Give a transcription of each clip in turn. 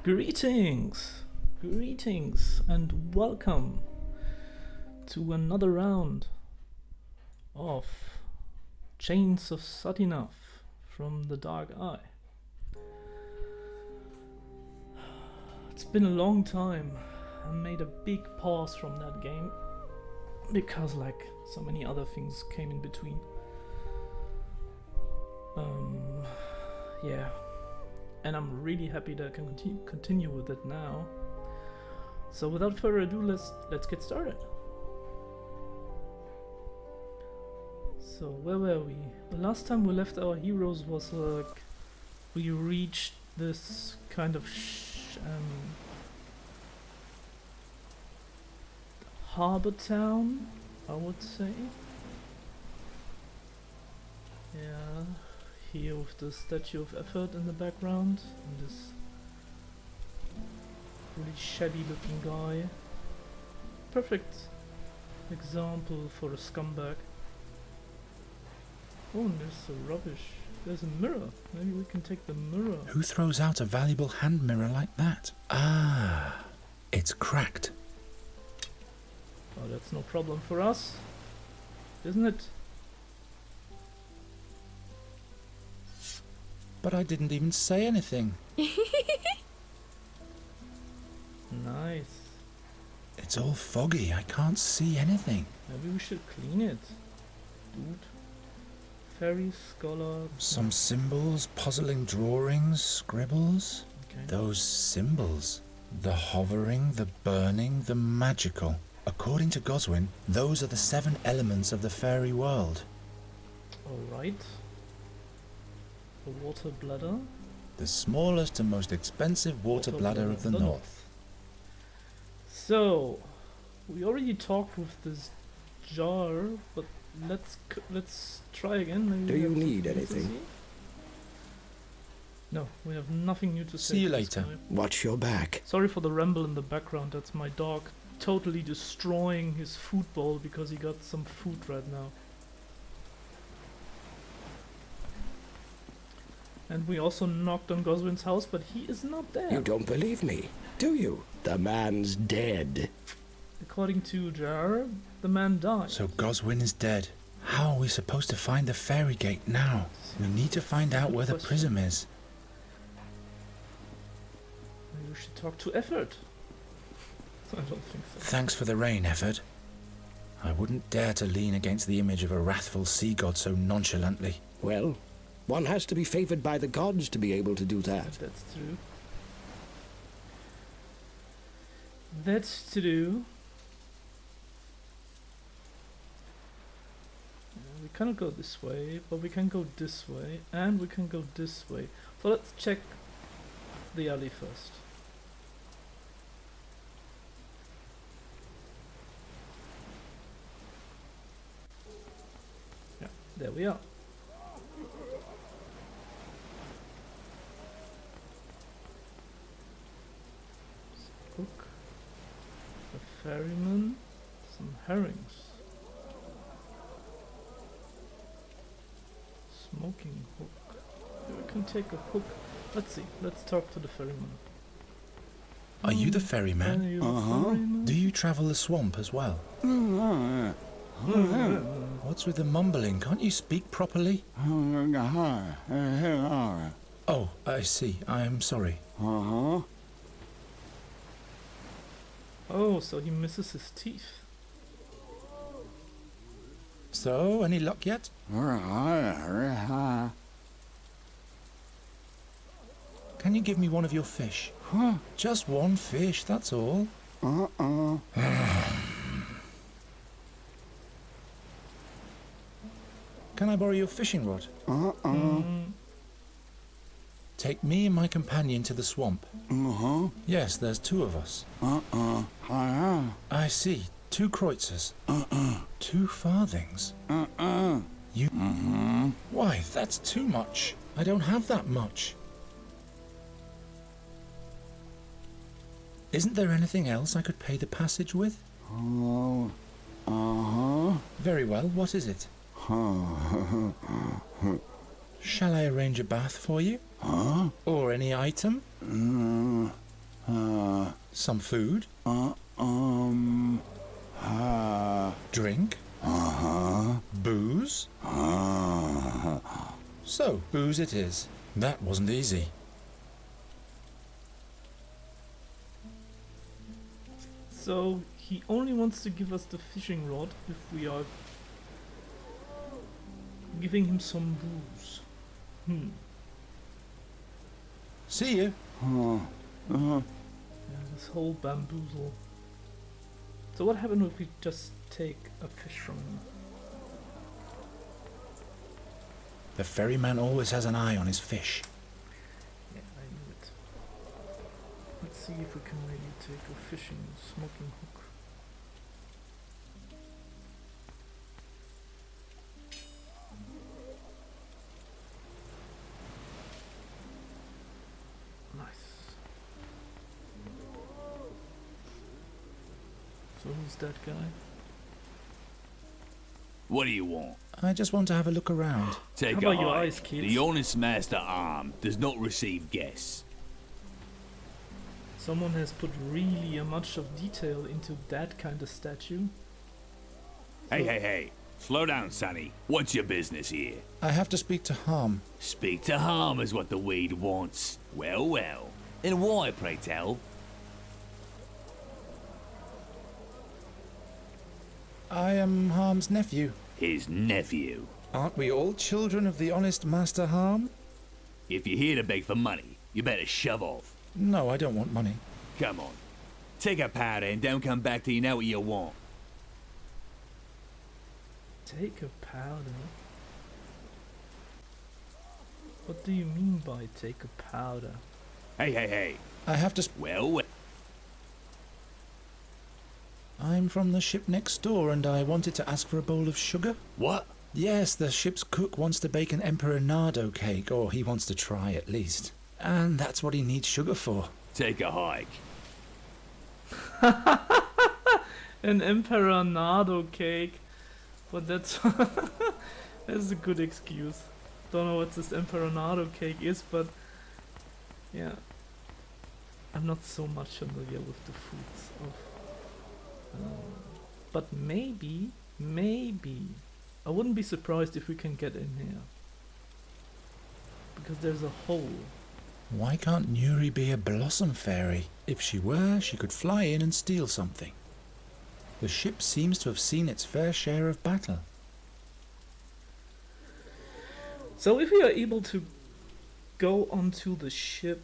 Greetings, greetings, and welcome to another round of Chains of Satinav from the Dark Eye. It's been a long time. I made a big pause from that game because, like, so many other things came in between. Yeah. And I'm really happy that I can continue with it now. So without further ado, let's get started. So where were we? The last time we left our heroes was like we reached this kind of harbor town, I would say. Yeah. Here with the Statue of Effort in the background and this really shabby looking guy. Perfect example for a scumbag. Oh, and there's some rubbish. There's a mirror. Maybe we can take the mirror. Who throws out a valuable hand mirror like that? Ah, it's cracked. Oh, that's no problem for us, isn't it? But I didn't even say anything. Nice. It's all foggy. I can't see anything. Maybe we should clean it, dude. Fairy scholar. Some symbols, puzzling drawings, scribbles. Okay. Those symbols. The hovering, the burning, the magical. According to Goswin, those are the 7 elements of the fairy world. Alright. The water bladder. The smallest and most expensive water bladder of the north. So, we already talked with this jar, but let's try again. Maybe Do you need anything? No, we have nothing new to say. See you later. Watch your back. Sorry for the ramble in the background. That's my dog totally destroying his food bowl because he got some food right now. And we also knocked on Goswin's house, but he is not there. You don't believe me, do you? The man's dead. According to Jar, the man died. So Goswin is dead. How are we supposed to find the fairy gate now? We need to find out where the prism is. Maybe we should talk to Effort. I don't think so. Thanks for the rain, Effort. I wouldn't dare to lean against the image of a wrathful sea god so nonchalantly. Well, one has to be favored by the gods to be able to do that. That's true. That's true. We cannot go this way, but we can go this way, and we can go this way. So let's check the alley first. Yeah, there we are. Hook, a ferryman, some herrings, smoking hook. Maybe we can take a hook. Let's see. Let's talk to the ferryman. Are you the ferryman? Ferryman? Do you travel the swamp as well? What's with the mumbling? Can't you speak properly? Oh, I see. I am sorry. Oh, so he misses his teeth. So, any luck yet? Can you give me one of your fish? Just one fish, that's all. Can I borrow your fishing rod? Take me and my companion to the swamp. Yes, there's 2 of us. I see. 2 kreutzers. 2 farthings. You... Why, that's too much. I don't have that much. Isn't there anything else I could pay the passage with? Very well, what is it? Shall I arrange a bath for you? Huh? Or any item? Some food? Drink? Booze? So, booze it is. That wasn't easy. So he only wants to give us the fishing rod if we are giving him some booze. See you. Yeah, this whole bamboozle. So what happened if we just take a fish from him? The ferryman always has an eye on his fish. Yeah, I knew it. Let's see if we can maybe take a fishing smoking hook. Nice. So who's that guy? What do you want? I just want to have a look around. Take Cover a your hike. eyes, kids. The honest master arm does not receive guests. Someone has put really a much of detail into that kind of statue. Hey. Slow down, Sonny. What's your business here? I have to speak to Harm. Speak to harm is what the weed wants. Well. And why, pray tell? I am Harm's nephew. His nephew. Aren't we all children of the honest Master Harm? If you're here to beg for money, you better shove off. No, I don't want money. Come on. Take a powder and don't come back till you know what you want. Take a powder? What do you mean by take a powder? Hey. I have to... Well. I'm from the ship next door and I wanted to ask for a bowl of sugar. What? Yes, the ship's cook wants to bake an Emperor Nardo cake, or he wants to try at least. And that's what he needs sugar for. Take a hike. An Emperor Nardo cake. But that's that's a good excuse. Don't know what this Emperor Nardo cake is, but yeah, I'm not so much familiar with the foods of. But maybe I wouldn't be surprised if we can get in here because there's a hole. Why can't Nuri be a blossom fairy? If she were, she could fly in and steal something. The ship seems to have seen its fair share of battle. So if we are able to go onto the ship,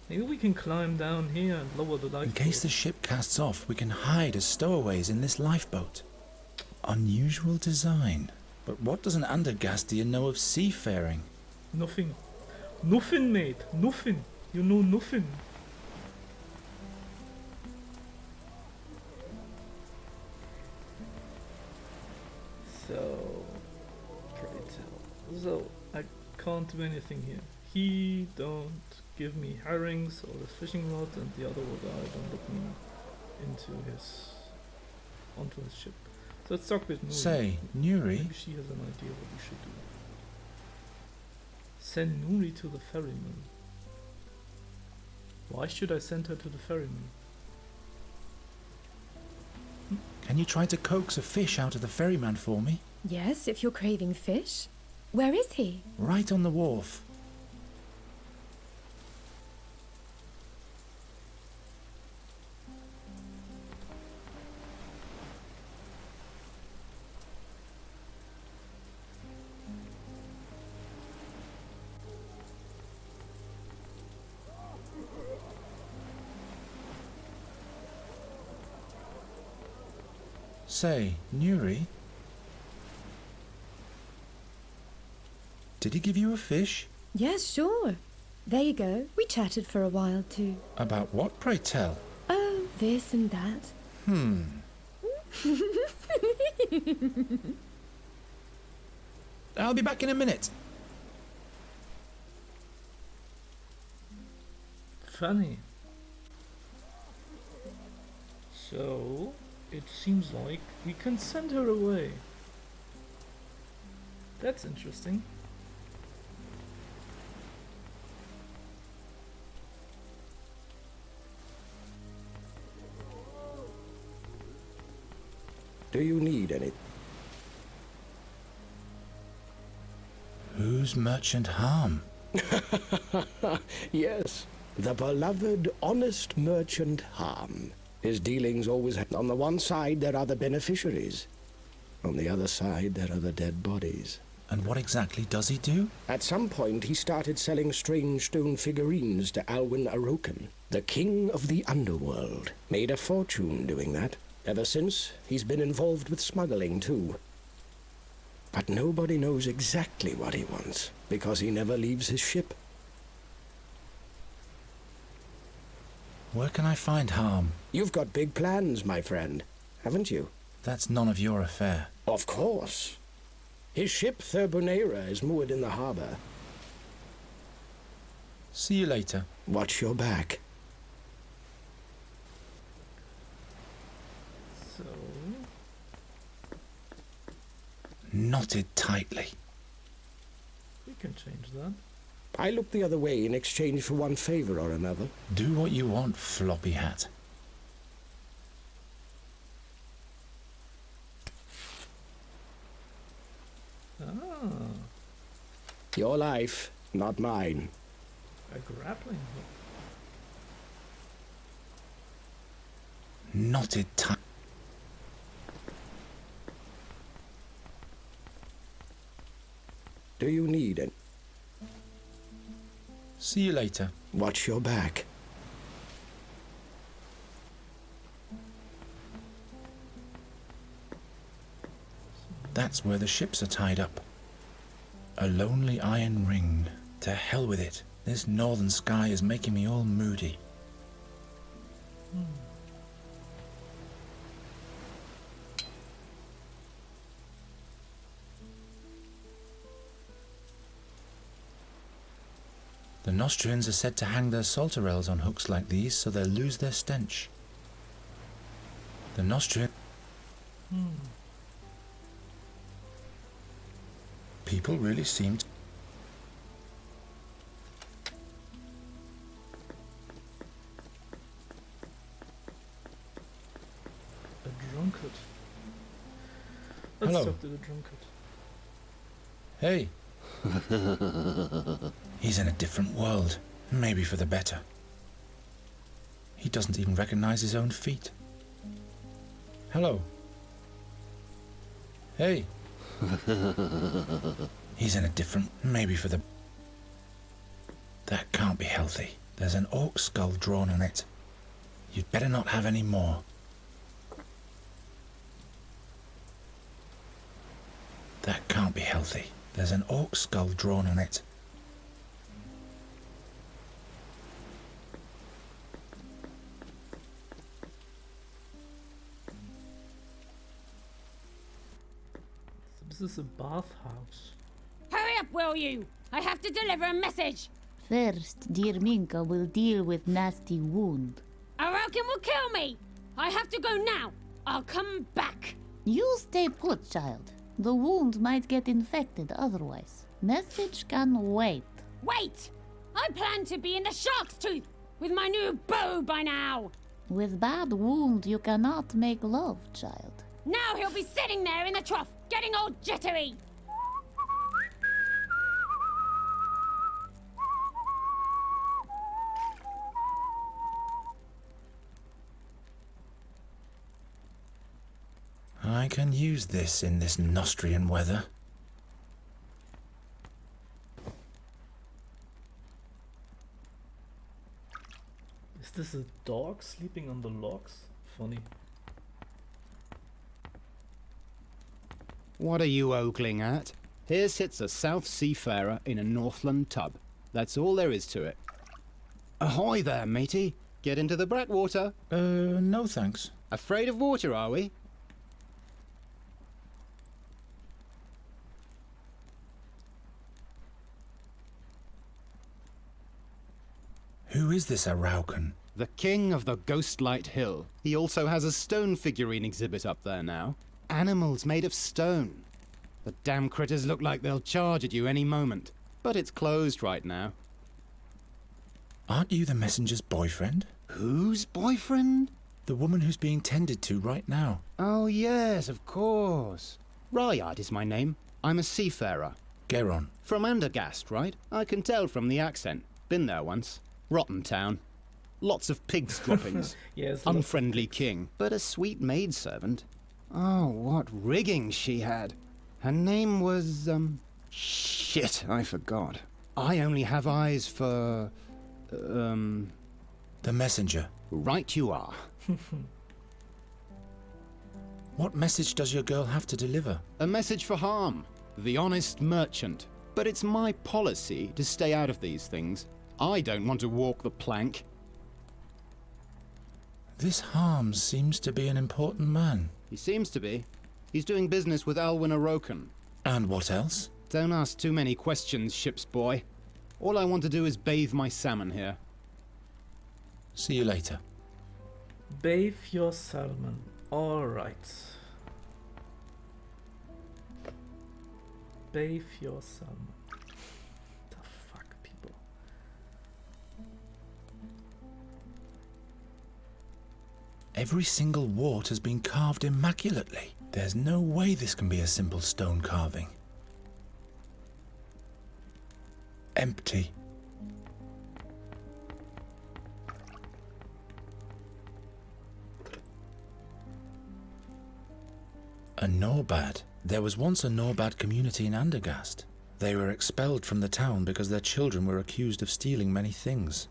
maybe we can climb down here and lower the lifeboat. In case the ship casts off, we can hide as stowaways in this lifeboat. Unusual design. But what does an Andergastian know of seafaring? Nothing. Nothing, mate. Nothing. You know nothing. So, pray tell. So, I can't do anything here. He don't give me herrings or the fishing rod, and the other guy don't let me onto his ship. So let's talk with Nuri. Say, Nuri? Maybe she has an idea what we should do. Send Nuri to the ferryman. Why should I send her to the ferryman? Can you try to coax a fish out of the ferryman for me? Yes, if you're craving fish. Where is he? Right on the wharf. Say, Nuri? Did he give you a fish? Yes, sure. There you go. We chatted for a while too. About what, pray tell? Oh, this and that. I'll be back in a minute. Funny. So, it seems like we can send her away. That's interesting. Do you need any? Who's Merchant Harm? Yes, the beloved, honest merchant Harm. His dealings always have... On the one side, there are the beneficiaries. On the other side, there are the dead bodies. And what exactly does he do? At some point, he started selling strange stone figurines to Alwyn Aroken, the king of the underworld. Made a fortune doing that. Ever since, he's been involved with smuggling, too. But nobody knows exactly what he wants, because he never leaves his ship. Where can I find Harm? You've got big plans, my friend, haven't you? That's none of your affair. Of course. His ship, Thurbunera, is moored in the harbor. See you later. Watch your back. So, Knotted tightly. we can change that. I look the other way in exchange for one favor or another. Do what you want, floppy hat. Ah, Your life, not mine. a grappling hook. Knotted tight. Do you need it? See you later. Watch your back. That's where the ships are tied up. A lonely iron ring. To hell with it. This northern sky is making me all moody. The Nostrians are said to hang their salterels on hooks like these so they'll lose their stench. The Nostrian... People really seem to... A drunkard. Let's Hello. talk to the drunkard. Hey! He's in a different world. Maybe for the better. He doesn't even recognize his own feet. Hello. Hey! He's in a different... Maybe for the... That can't be healthy. There's an orc skull drawn on it. You'd better not have any more. That can't be healthy. There's an orc skull drawn on it. So this is a bathhouse. Hurry up, will you? I have to deliver a message. First, dear Minka will deal with nasty wound. Aroken will kill me. I have to go now. I'll come back. You stay put, child. The wound might get infected otherwise. Message can wait. Wait! I plan to be in the shark's tooth with my new bow by now. With bad wound, you cannot make love, child. Now he'll be sitting there in the trough, getting all jittery. I can use this in this Nostrian weather. Is this a dog sleeping on the logs? Funny. What are you ogling at? Here sits a South Seafarer in a Northland tub. That's all there is to it. Ahoy there, matey. Get into the Breckwater. No thanks. Afraid of water, are we? Who is this Araucan? The king of the Ghostlight Hill. He also has a stone figurine exhibit up there now. Animals made of stone. The damn critters look like they'll charge at you any moment. But it's closed right now. Aren't you the messenger's boyfriend? Whose boyfriend? The woman who's being tended to right now. Oh, yes, of course. Ryard is my name. I'm a seafarer. Geron. From Andergast, right? I can tell from the accent. Been there once. Rotten town. Lots of pigs droppings. Yes. Unfriendly king, but a sweet maidservant. Oh, what rigging she had. Her name was, shit, I forgot. I only have eyes for, The messenger. right you are. What message does your girl have to deliver? A message for Harm, the honest merchant. But it's my policy to stay out of these things. I don't want to walk the plank. This Harms seems to be an important man. He seems to be. He's doing business with Alwyn Aroken. And what else? Don't ask too many questions, ship's boy. All I want to do is bathe my salmon here. See you later. Bathe your salmon. Alright. Bathe your salmon. The fuck, people. Every single wart has been carved immaculately. There's no way this can be a simple stone carving. Empty. A Norbad. There was once a Norbad community in Andergast. They were expelled from the town because their children were accused of stealing many things.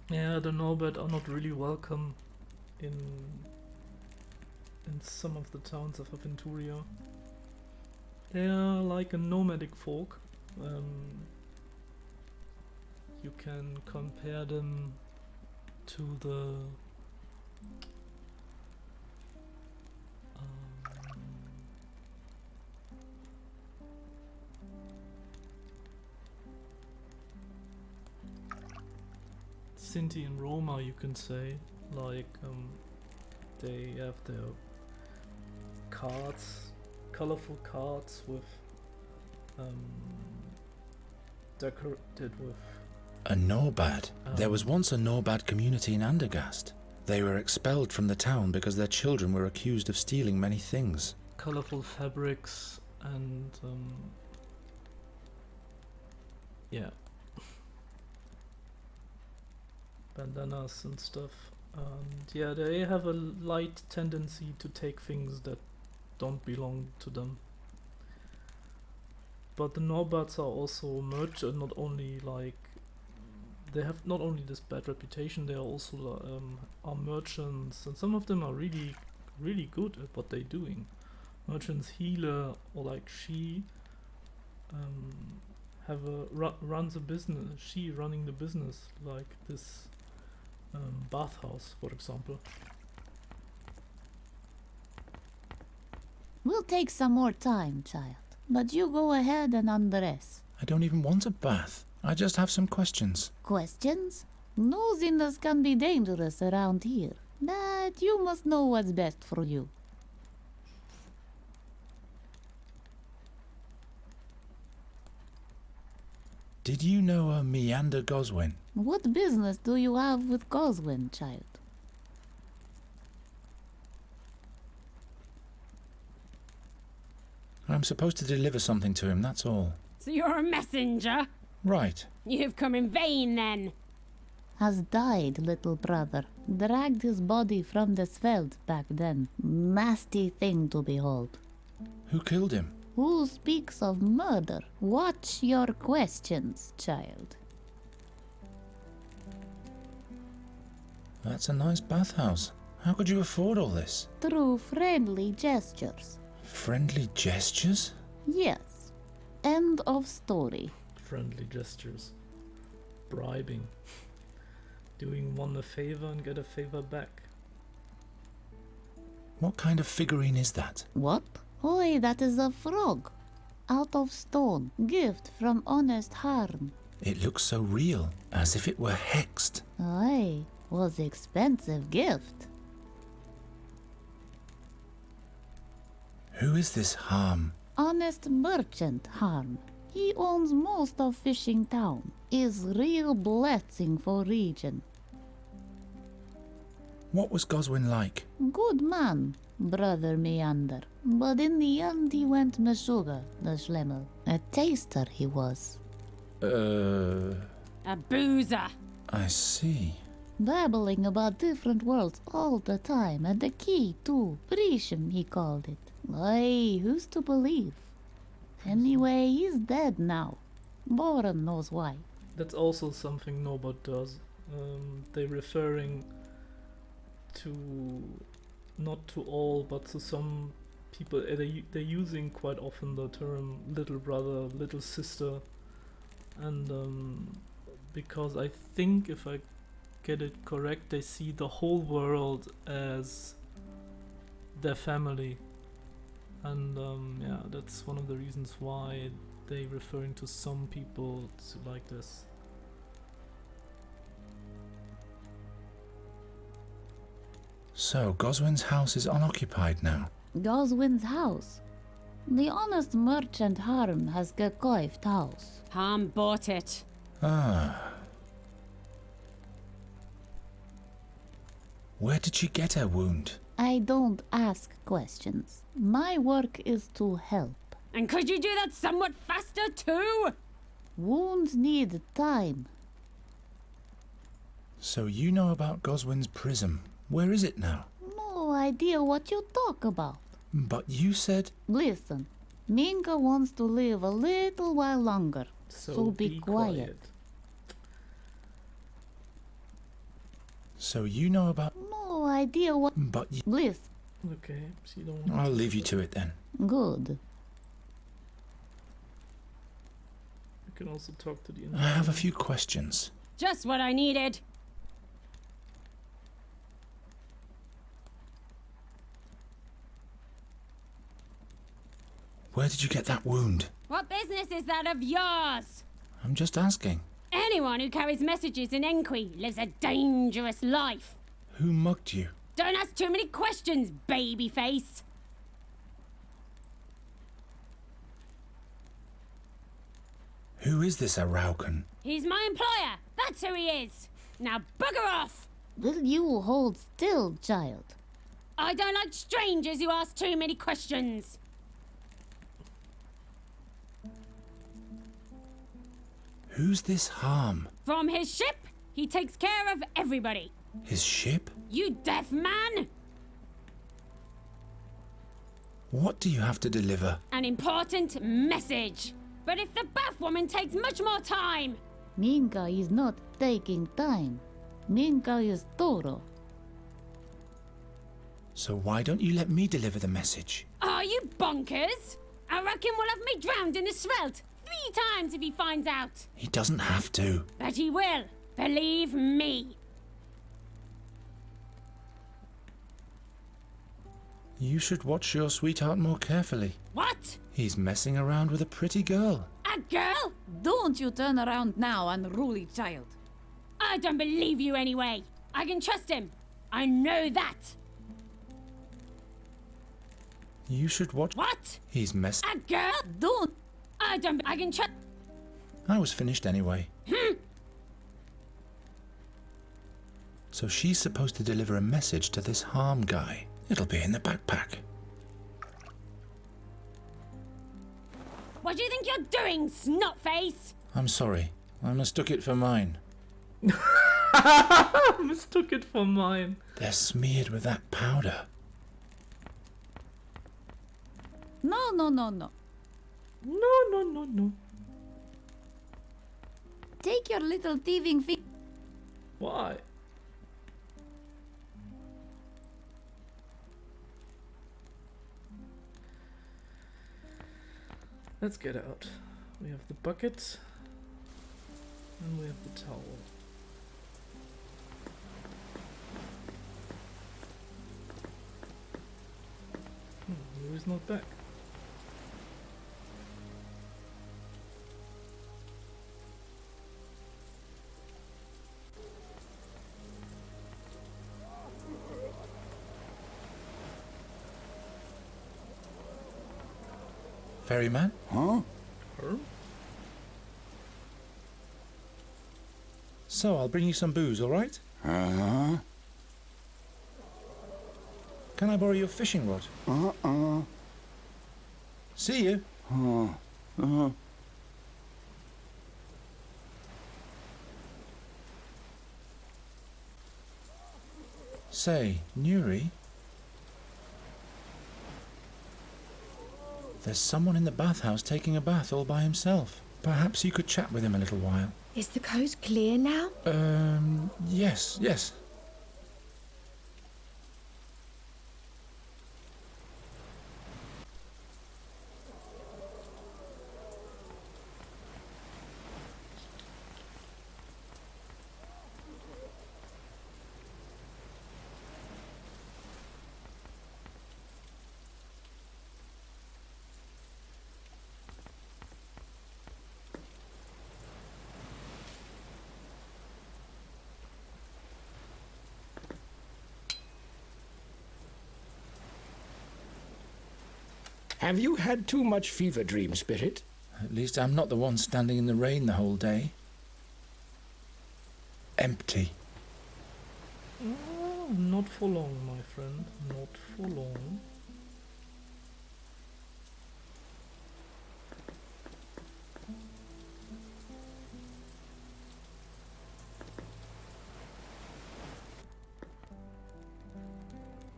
Yeah, the Norbad are not really welcome in some of the towns of Aventuria. They are like a nomadic folk. You can compare them to the Sinti and Roma, you can say. Like they have their cards, colorful cards with decorated with A Norbad. There was once a Norbad community in Andergast. They were expelled from the town because their children were accused of stealing many things. colorful fabrics and yeah, bandanas and stuff. And yeah, they have a light tendency to take things that don't belong to them. But the Norberts are also merchant, not only like they have not only this bad reputation, they are also are merchants, and some of them are really good at what they're doing. Merchants healer or like she have a runs a business. She running the business like this bathhouse, for example. We'll take some more time, child. But you go ahead and undress. I don't even want a bath. I just have some questions. Questions? Nosiness can be dangerous around here, but you must know what's best for you. Did you know a Meander Goswin? What business do you have with Goswin, child? I'm supposed to deliver something to him, that's all. So you're a messenger? Right. You've come in vain then. Has died, little brother. Dragged his body from the Sveld back then. Nasty thing to behold. Who killed him? Who speaks of murder? Watch your questions, child. That's a nice bathhouse. How could you afford all this? Through friendly gestures. Friendly gestures? Yes. End of story. Friendly gestures, bribing, doing one a favor and get a favor back. What kind of figurine is that? What? Oi, that is a frog. Out of stone. Gift from honest Harm. It looks so real, as if it were hexed. Aye, was expensive gift. Who is this Harm? Honest merchant Harm. He owns most of Fishing Town. Is real blessing for region. What was Goswin like? Good man, Brother Meander. But in the end he went Meshuggah, the Schlemmel. A taster he was. A boozer. I see. Babbling about different worlds all the time, and the key too. Prishim, he called it. Aye, who's to believe? Anyway, he's dead now. Boran knows why. That's also something Nobot does. They're referring to, not to all, but to some people. They're using quite often the term little brother, little sister. And because I think, if I get it correct, they see the whole world as their family. And yeah, that's one of the reasons why they're referring to some people like this. So, Goswin's house is unoccupied now. Goswin's house. The honest merchant Harm has gekoift house. Harm bought it. Ah. Where did she get her wound? I don't ask questions. My work is to help. And could you do that somewhat faster too? Wounds need time. So you know about Goswin's prism. Where is it now? No idea what you talk about. But you said... Listen, Minka wants to live a little while longer. So be quiet. So you know about... No idea what... But you... Listen. Okay, so you don't want I'll leave you to it then. Good. You can also talk to the I have a few questions. Just what I needed. Where did you get that wound? What business is that of yours? I'm just asking. Anyone who carries messages in Enqui lives a dangerous life. Who mugged you? Don't ask too many questions, babyface. Who is this Araucan? He's my employer. That's who he is. Now bugger off. Will you hold still, child? I don't like strangers who ask too many questions. Who's this Harm? From his ship, he takes care of everybody. His ship? You deaf man! What do you have to deliver? An important message. But if the bath woman takes much more time... Minka is not taking time. Minka is thorough. So why don't you let me deliver the message? Are you bonkers? I reckon we'll have me drowned in the Svelte 3 times if he finds out. He doesn't have to. But he will. Believe me. You should watch your sweetheart more carefully. What? He's messing around with a pretty girl. A girl? Don't you turn around now, unruly child. I don't believe you anyway. I can trust him. I know that. You should watch... What? He's mess... A girl? Don't. I can trust... I was finished anyway. So she's supposed to deliver a message to this Harm guy. It'll be in the backpack. What do you think you're doing, snotface? I'm sorry. I mistook it for mine. mistook it for mine. They're smeared with that powder. No, no, no, no. No. Take your little thieving finger. Why? Let's get out. We have the bucket. And we have the towel. Louis not back. Ferryman? Huh? Her? So I'll bring you some booze, all right? Uh-huh. Can I borrow your fishing rod? See you. Say, Nuri? There's someone in the bathhouse taking a bath all by himself. Perhaps you could chat with him a little while. Is the coast clear now? Yes. Have you had too much fever dream, Spirit? At least I'm not the one standing in the rain the whole day. Empty. Not for long, my friend. Not for long.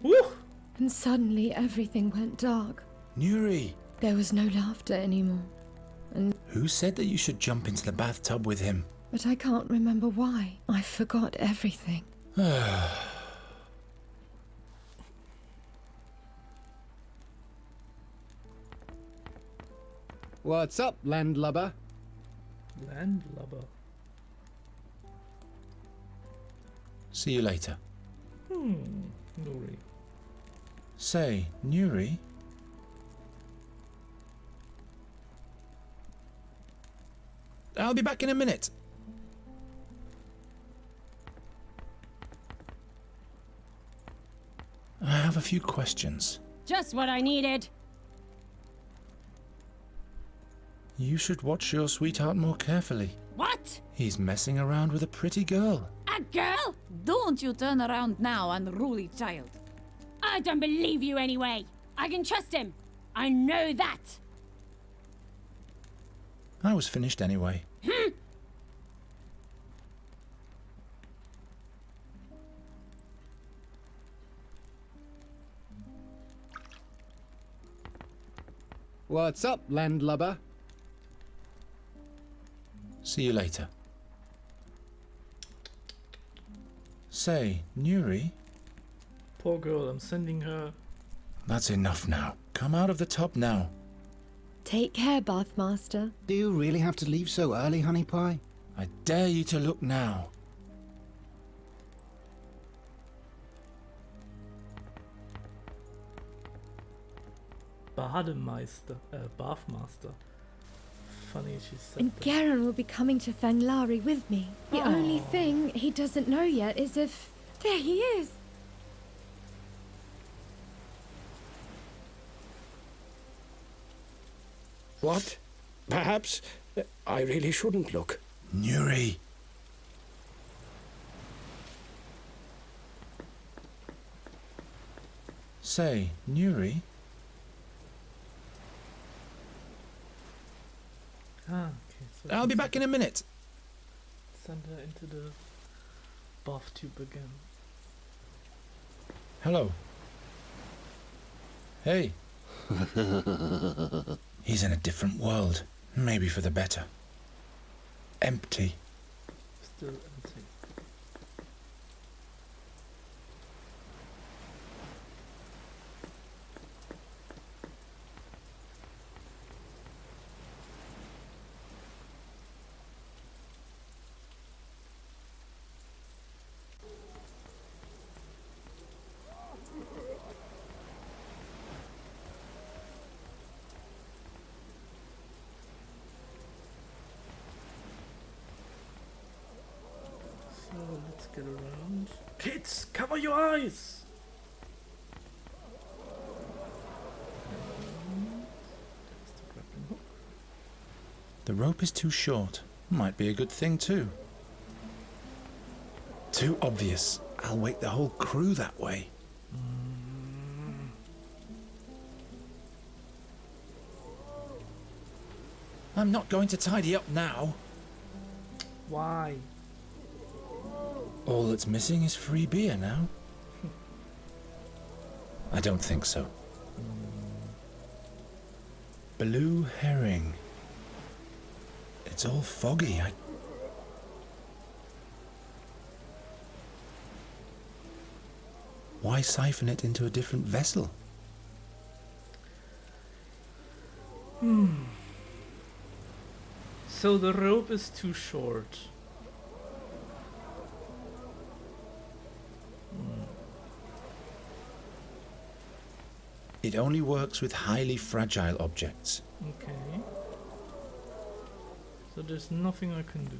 Woo! And suddenly everything went dark. Nuri! There was no laughter anymore. Who said that you should jump into the bathtub with him? But I can't remember why. I forgot everything. What's up, landlubber? Landlubber. See you later. Nuri. Say, Nuri? I'll be back in a minute. I have a few questions. Just what I needed. You should watch your sweetheart more carefully. What? He's messing around with a pretty girl. A girl? Don't you turn around now, unruly child. I don't believe you anyway. I can trust him. I know that. I was finished anyway. What's up, landlubber? See you later. Say, Nuri? Poor girl, I'm sending her. That's enough now. Come out of the tub now. Take care, Bathmaster. Do you really have to leave so early, honey pie? I dare you to look now. Bademeister. Bathmaster. Funny she said And that. Garen will be coming to Fanglari with me. The only thing he doesn't know yet is if... There he is! What? Perhaps I really shouldn't look. Nuri! Say, Nuri? Okay. So I'll be back in a minute. send her into the bath tube again. Hello. Hey. He's in a different world. Maybe for the better. Empty. Still empty. So let's get around. Kids, cover your eyes! There's the grappling hook. The rope is too short. Might be a good thing too. Too obvious. I'll wake the whole crew that way. I'm not going to tidy up now. Why? All that's missing is free beer now. I don't think so. Blue herring. It's all foggy. Why siphon it into a different vessel? So the rope is too short. It only works with highly fragile objects. Okay. So there's nothing I can do.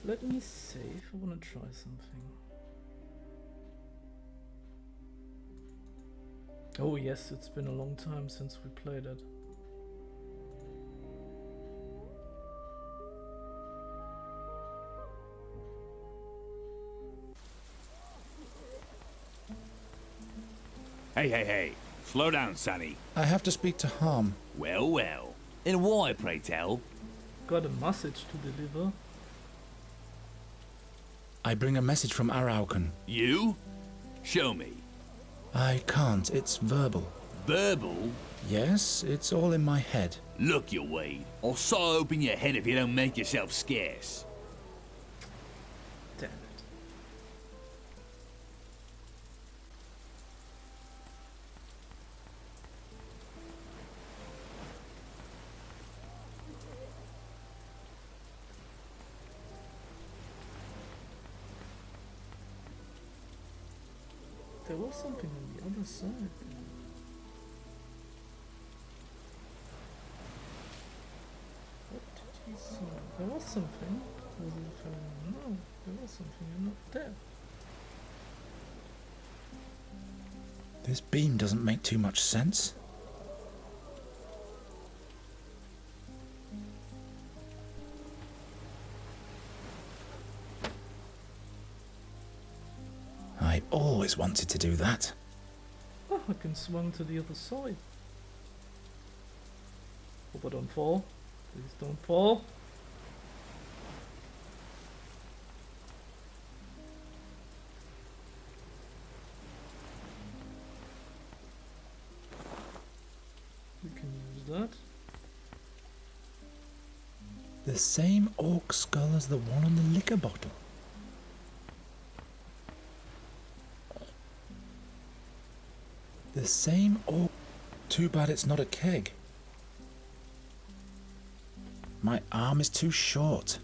Let me save. I want to try something. Oh yes, it's been a long time since we played it. Hey. Slow down, Sonny. I have to speak to Harm. Well. And why, pray tell? Got a message to deliver. I bring a message from Araucan. You? Show me. I can't, it's verbal. Verbal? Yes, it's all in my head. Look, you Wade. I'll saw open your head if you don't make yourself scarce. Damn it. There was something on the other side. What did he say? There was something. Was it no, there was something and not there. This beam doesn't make too much sense. I always wanted to do that. Oh, I can swing to the other side. Hope I don't fall. Please don't fall. We can use that. The same orc skull as the one on the liquor bottle. The same orc. Too bad it's not a keg. My arm is too short.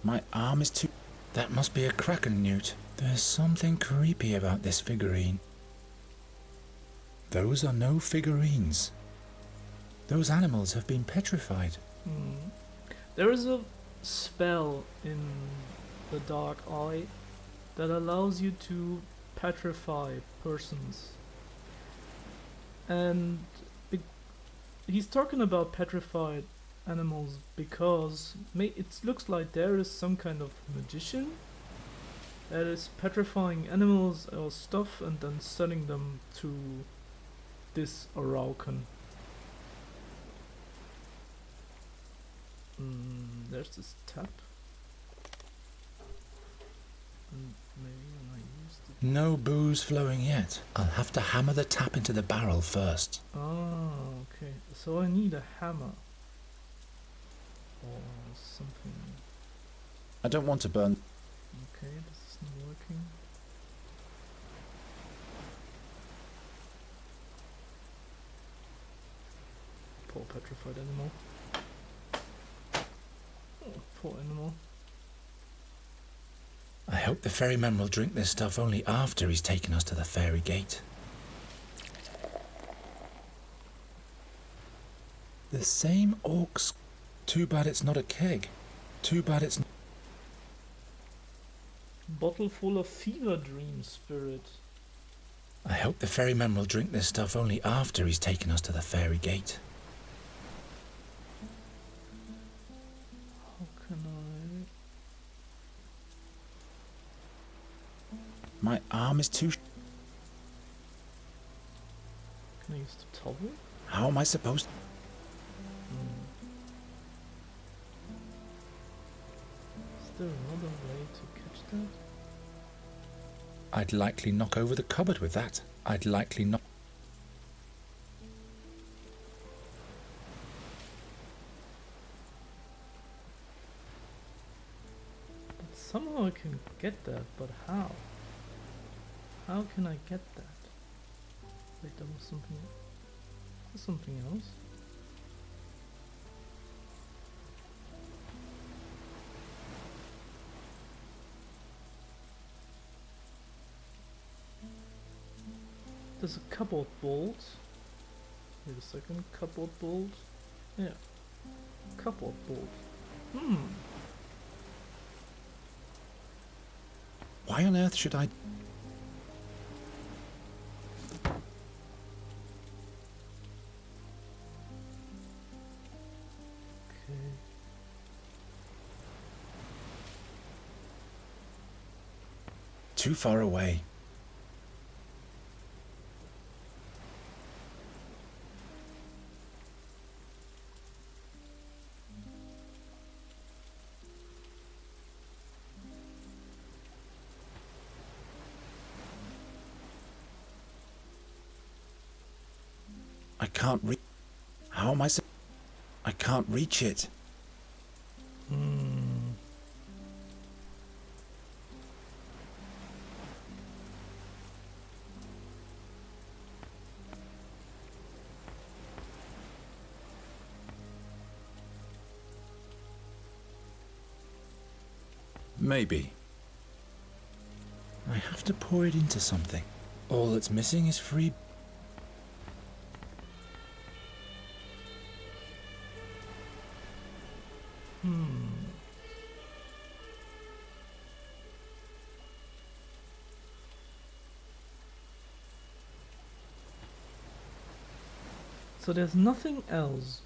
My arm is too... That must be a kraken newt. There's something creepy about this figurine. Those are no figurines. Those animals have been petrified. There is a spell in the Dark Eye that allows you to petrify persons. And he's talking about petrified animals because it looks like there is some kind of magician that is petrifying animals or stuff and then sending them to this Araucan. There's this tap. And maybe when I use the... No booze flowing yet. I'll have to hammer the tap into the barrel first. Ah, okay. So I need a hammer. Or something. I don't want to burn. Okay, this isn't working. Poor petrified animal. Oh, poor animal. I hope the ferryman will drink this stuff only after he's taken us to the fairy gate. The same orcs. Too bad it's not a keg. Too bad it's... Bottle full of fever dream spirit. I hope the ferryman will drink this stuff only after he's taken us to the fairy gate. How can I... My arm is too... towel? How am I supposed... Is there another way to catch that? I'd likely knock over the cupboard with that. I'd likely knock... But somehow I can get that, but how? How can I get that? Wait, there was something... There's something else. There's a cupboard bolt. Wait a second, cupboard bolt. Yeah, cupboard bolt. Why on earth should I... Okay. Too far away. I can't reach... How am I so... I can't reach it. Maybe. I have to pour it into something. All that's missing is free... So there's nothing else.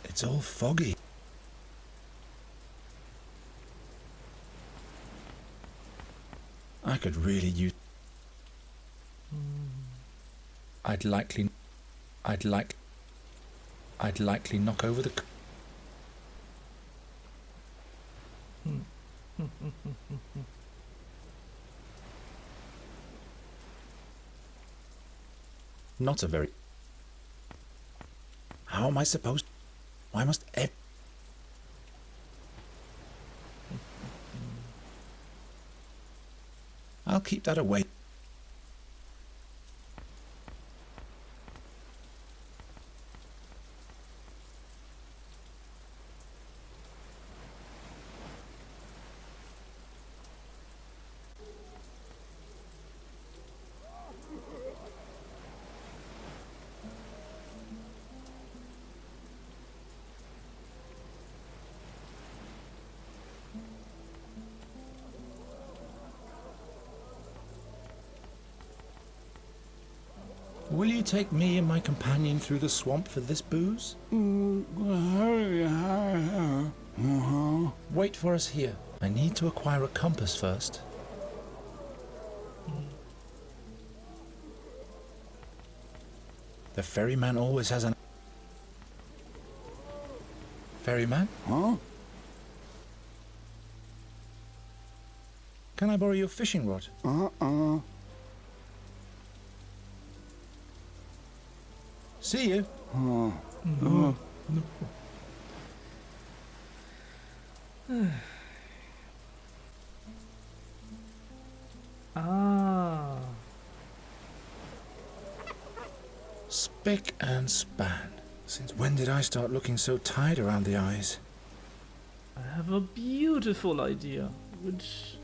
It's all foggy. I could really use... I'd likely knock over the... Not a very... How am I supposed... Why must I'll keep that away. Will you take me and my companion through the swamp for this booze? Wait for us here. I need to acquire a compass first. The ferryman always has an... Ferryman? Huh? Can I borrow your fishing rod? See you. Ah. Spick and span. Since when did I start looking so tired around the eyes? I have a beautiful idea, which...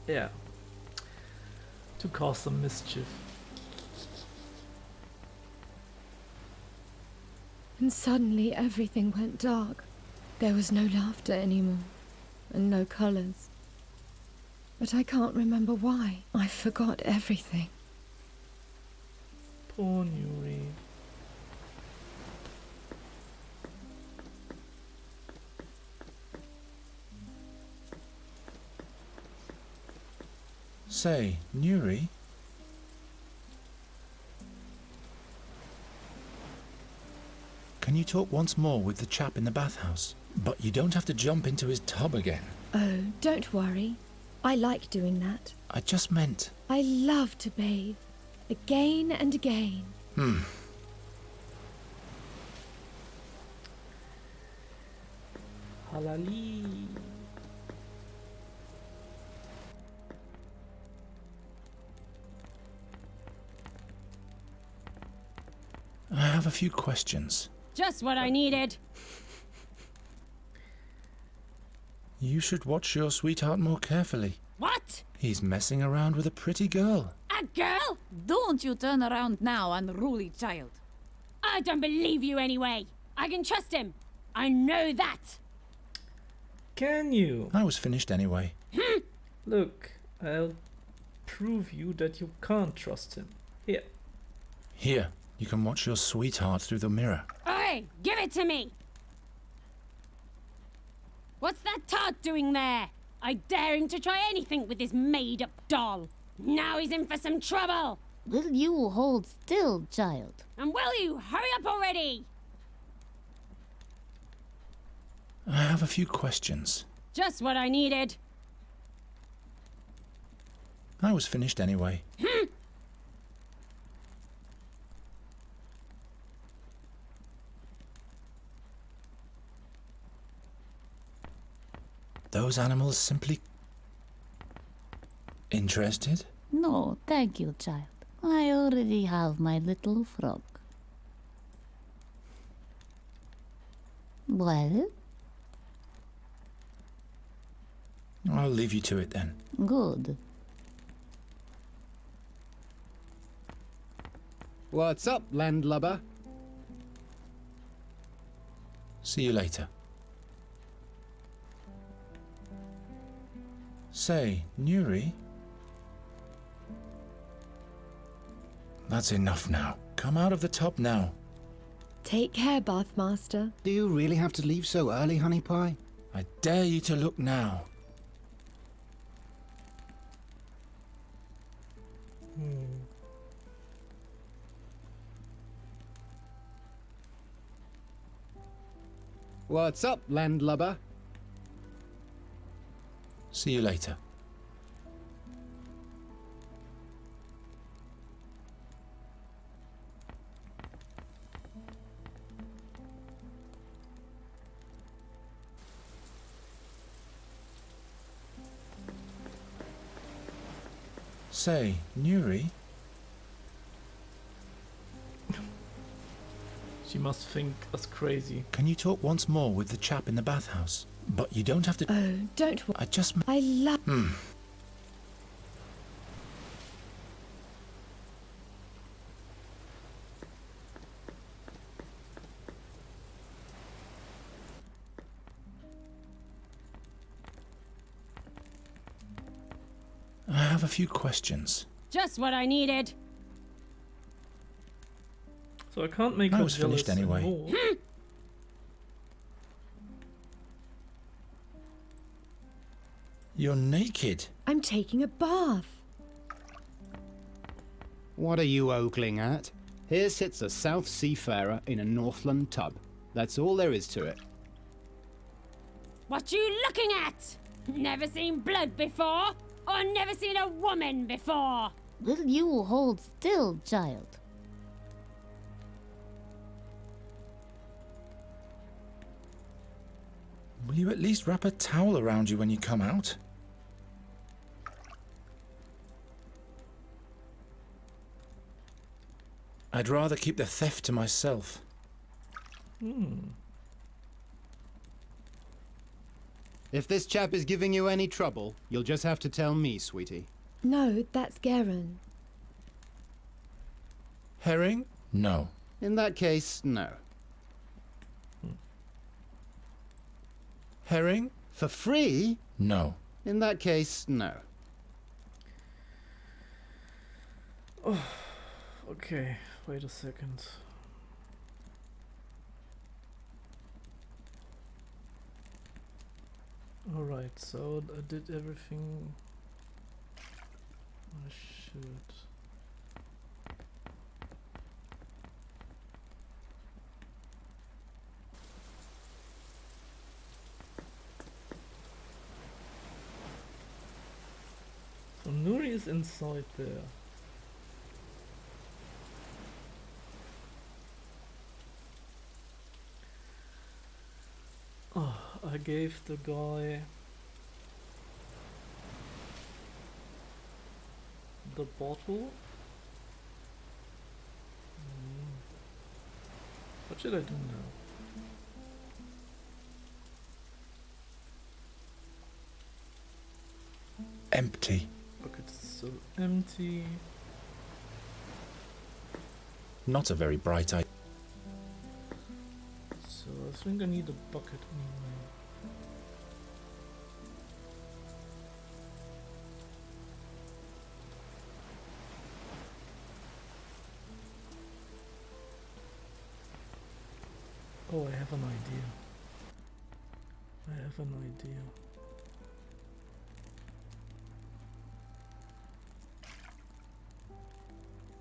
Yeah. To cause some mischief. And suddenly everything went dark. There was no laughter anymore, and no colours. But I can't remember why. I forgot everything. Poor Nuri. Say, Nuri? Can you talk once more with the chap in the bathhouse? But you don't have to jump into his tub again. Oh, don't worry. I like doing that. I just meant... I love to bathe. Again and again. Halali. I have a few questions. Just what I needed. You should watch your sweetheart more carefully. What? He's messing around with a pretty girl. A girl? Don't you turn around now, unruly child. I don't believe you anyway. I can trust him. I know that. Can you? I was finished anyway. Look, I'll prove you that you can't trust him. Here. Here, you can watch your sweetheart through the mirror. Oi, give it to me. What's that tart doing there? I dare him to try anything with this made-up doll. Now he's in for some trouble. Will you hold still, child? And will you hurry up already? I have a few questions. Just what I needed. I was finished anyway. Those animals simply... Interested? No, thank you, child. I already have my little frog. Well, I'll leave you to it then. good. What's up, landlubber? See you later. Say, Nuri? That's enough now. Come out of the tub now. Take care, Bathmaster. Do you really have to leave so early, honey pie? I dare you to look now. What's up, landlubber? See you later. Say, Nuri? She must think us crazy. Can you talk once more with the chap in the bathhouse? But you don't have to... Oh, don't worry. I just... I love... I have a few questions. Just what I needed. So I can't make I her was finished jealous anyway. anymore. You're naked. I'm taking a bath. What are you ogling at? Here sits a South Seafarer in a Northland tub. That's all there is to it. What you looking at? Never seen blood before? Or never seen a woman before? Will you hold still, child? Will you at least wrap a towel around you when you come out? I'd rather keep the theft to myself. If this chap is giving you any trouble, you'll just have to tell me, sweetie. No, that's Garen. Herring? No. In that case, no. Herring? For free? No. In that case, no. Okay, wait a second. Alright, so I did everything I should. So Nuri is inside there. Oh, I gave the guy the bottle. What should I do now? Empty. Bucket's still empty. Not a very bright idea. So I think I need a bucket anyway. Oh, I have an idea. I have an idea.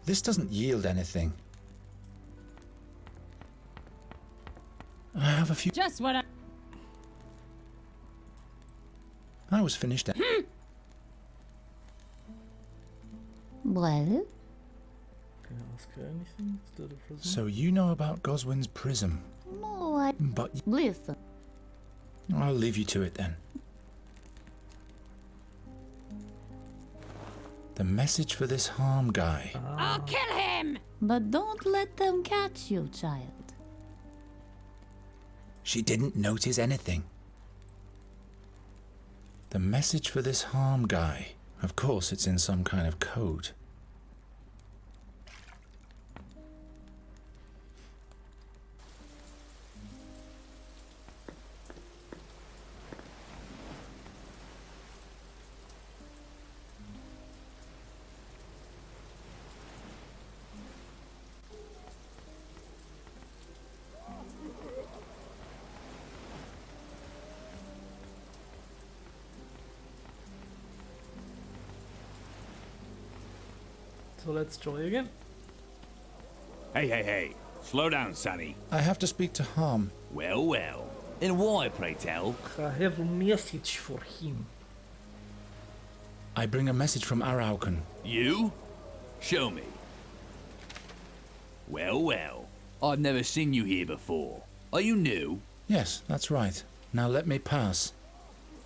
This doesn't yield anything. I have a few. Just what I was finished. Well, Can I ask her anything? Is that a prison? So you know about Goswin's prism, no, I... but Listen, I'll leave you to it then. The message for this harm guy. I'll kill him! but don't let them catch you, child. She didn't notice anything. The message for this harm guy. Of course, it's in some kind of code. So let's try again. Hey. Slow down, Sonny. I have to speak to Harm. Well. And why, pray tell? I have a message for him. I bring a message from Araucan. You? Show me. Well. I've never seen you here before. Are you new? Yes, that's right. Now let me pass.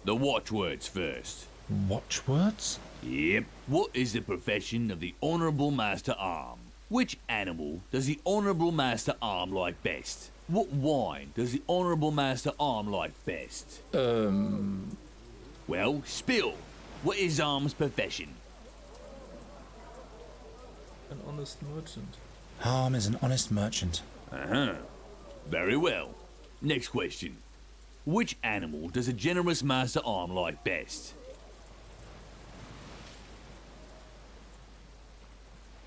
The watchwords first. Watchwords? Yep. What is the profession of the Honourable Master Arm? Which animal does the Honourable Master Arm like best? What wine does the Honourable Master Arm like best? Well, spill. What is Arm's profession? An honest merchant. Harm is an honest merchant. Very well. Next question. Which animal does a generous Master Arm like best?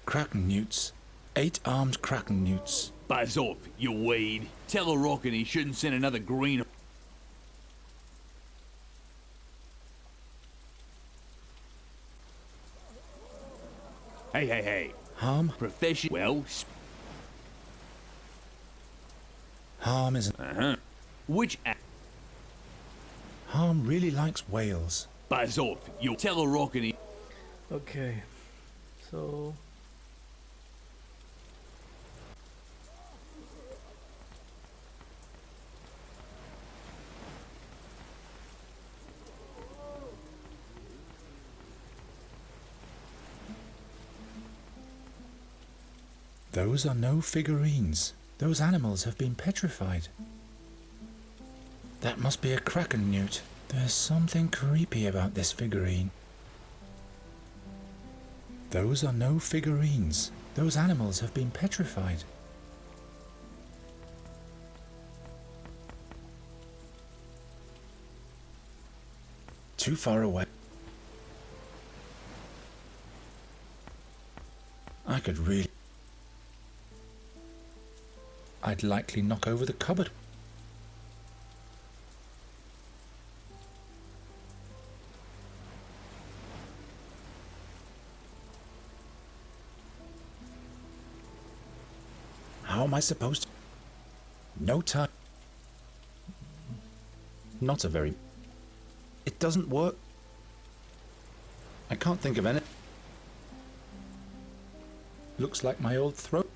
Kraken newts. 8-armed kraken newts. Buzz off, you weed. Tell a rocket he shouldn't send another green... Hey. Harm? Profession... Well, Harm is... Which... Harm really likes whales. Buzz off, you... Tell a rocket he... Okay. So... Those are no figurines. Those animals have been petrified. That must be a kraken newt. There's something creepy about this figurine. Those are no figurines. Those animals have been petrified. Too far away. I could really... I'd likely knock over the cupboard. am I supposed to... No time. Not a very... It doesn't work. I can't think of any... Looks like my old throat.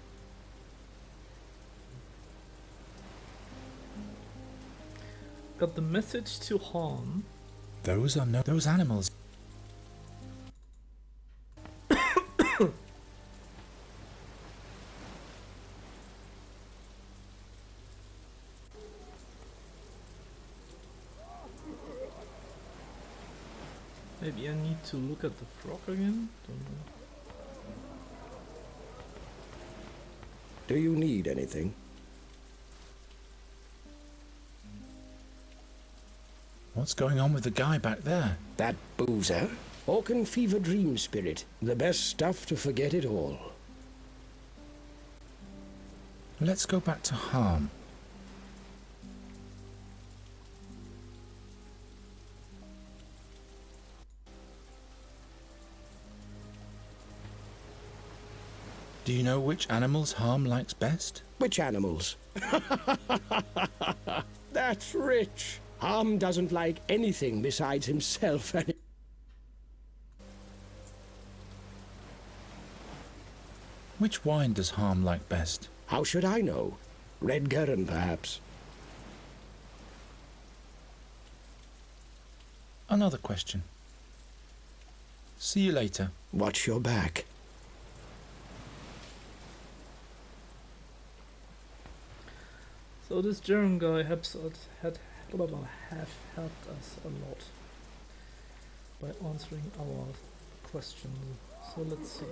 Got the message to harm. Those are no... Those animals. Maybe I need to look at the frog again? Don't know. Do you need anything? What's going on with the guy back there? That boozer? Orcan fever dream spirit. The best stuff to forget it all. Let's go back to harm. Do you know which animals harm likes best? Which animals? That's rich. Harm doesn't like anything besides himself and... Which wine does harm like best? How should I know? Red Gurren, perhaps. Another question. See you later. Watch your back. So this German guy have helped us a lot by answering our questions. So let's see.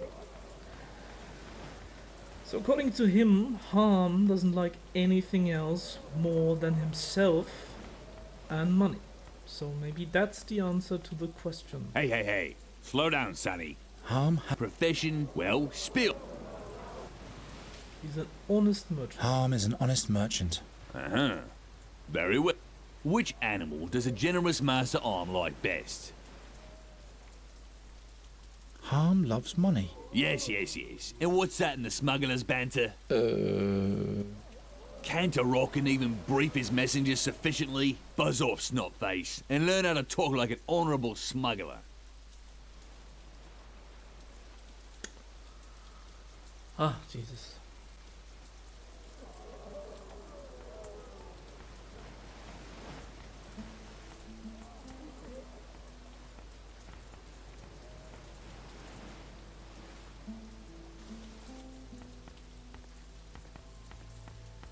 So according to him, Harm doesn't like anything else more than himself and money. So maybe that's the answer to the question. Hey. Slow down, Sonny. Harm Profession, well, spill. He's an honest merchant. Harm is an honest merchant. Uh-huh. Very well. Which animal does a generous master arm like best? Harm loves money. Yes. And what's that in the smuggler's banter? Can't a Rockin even brief his messengers sufficiently? Buzz off, snotface, and learn how to talk like an honourable smuggler. Ah, Jesus.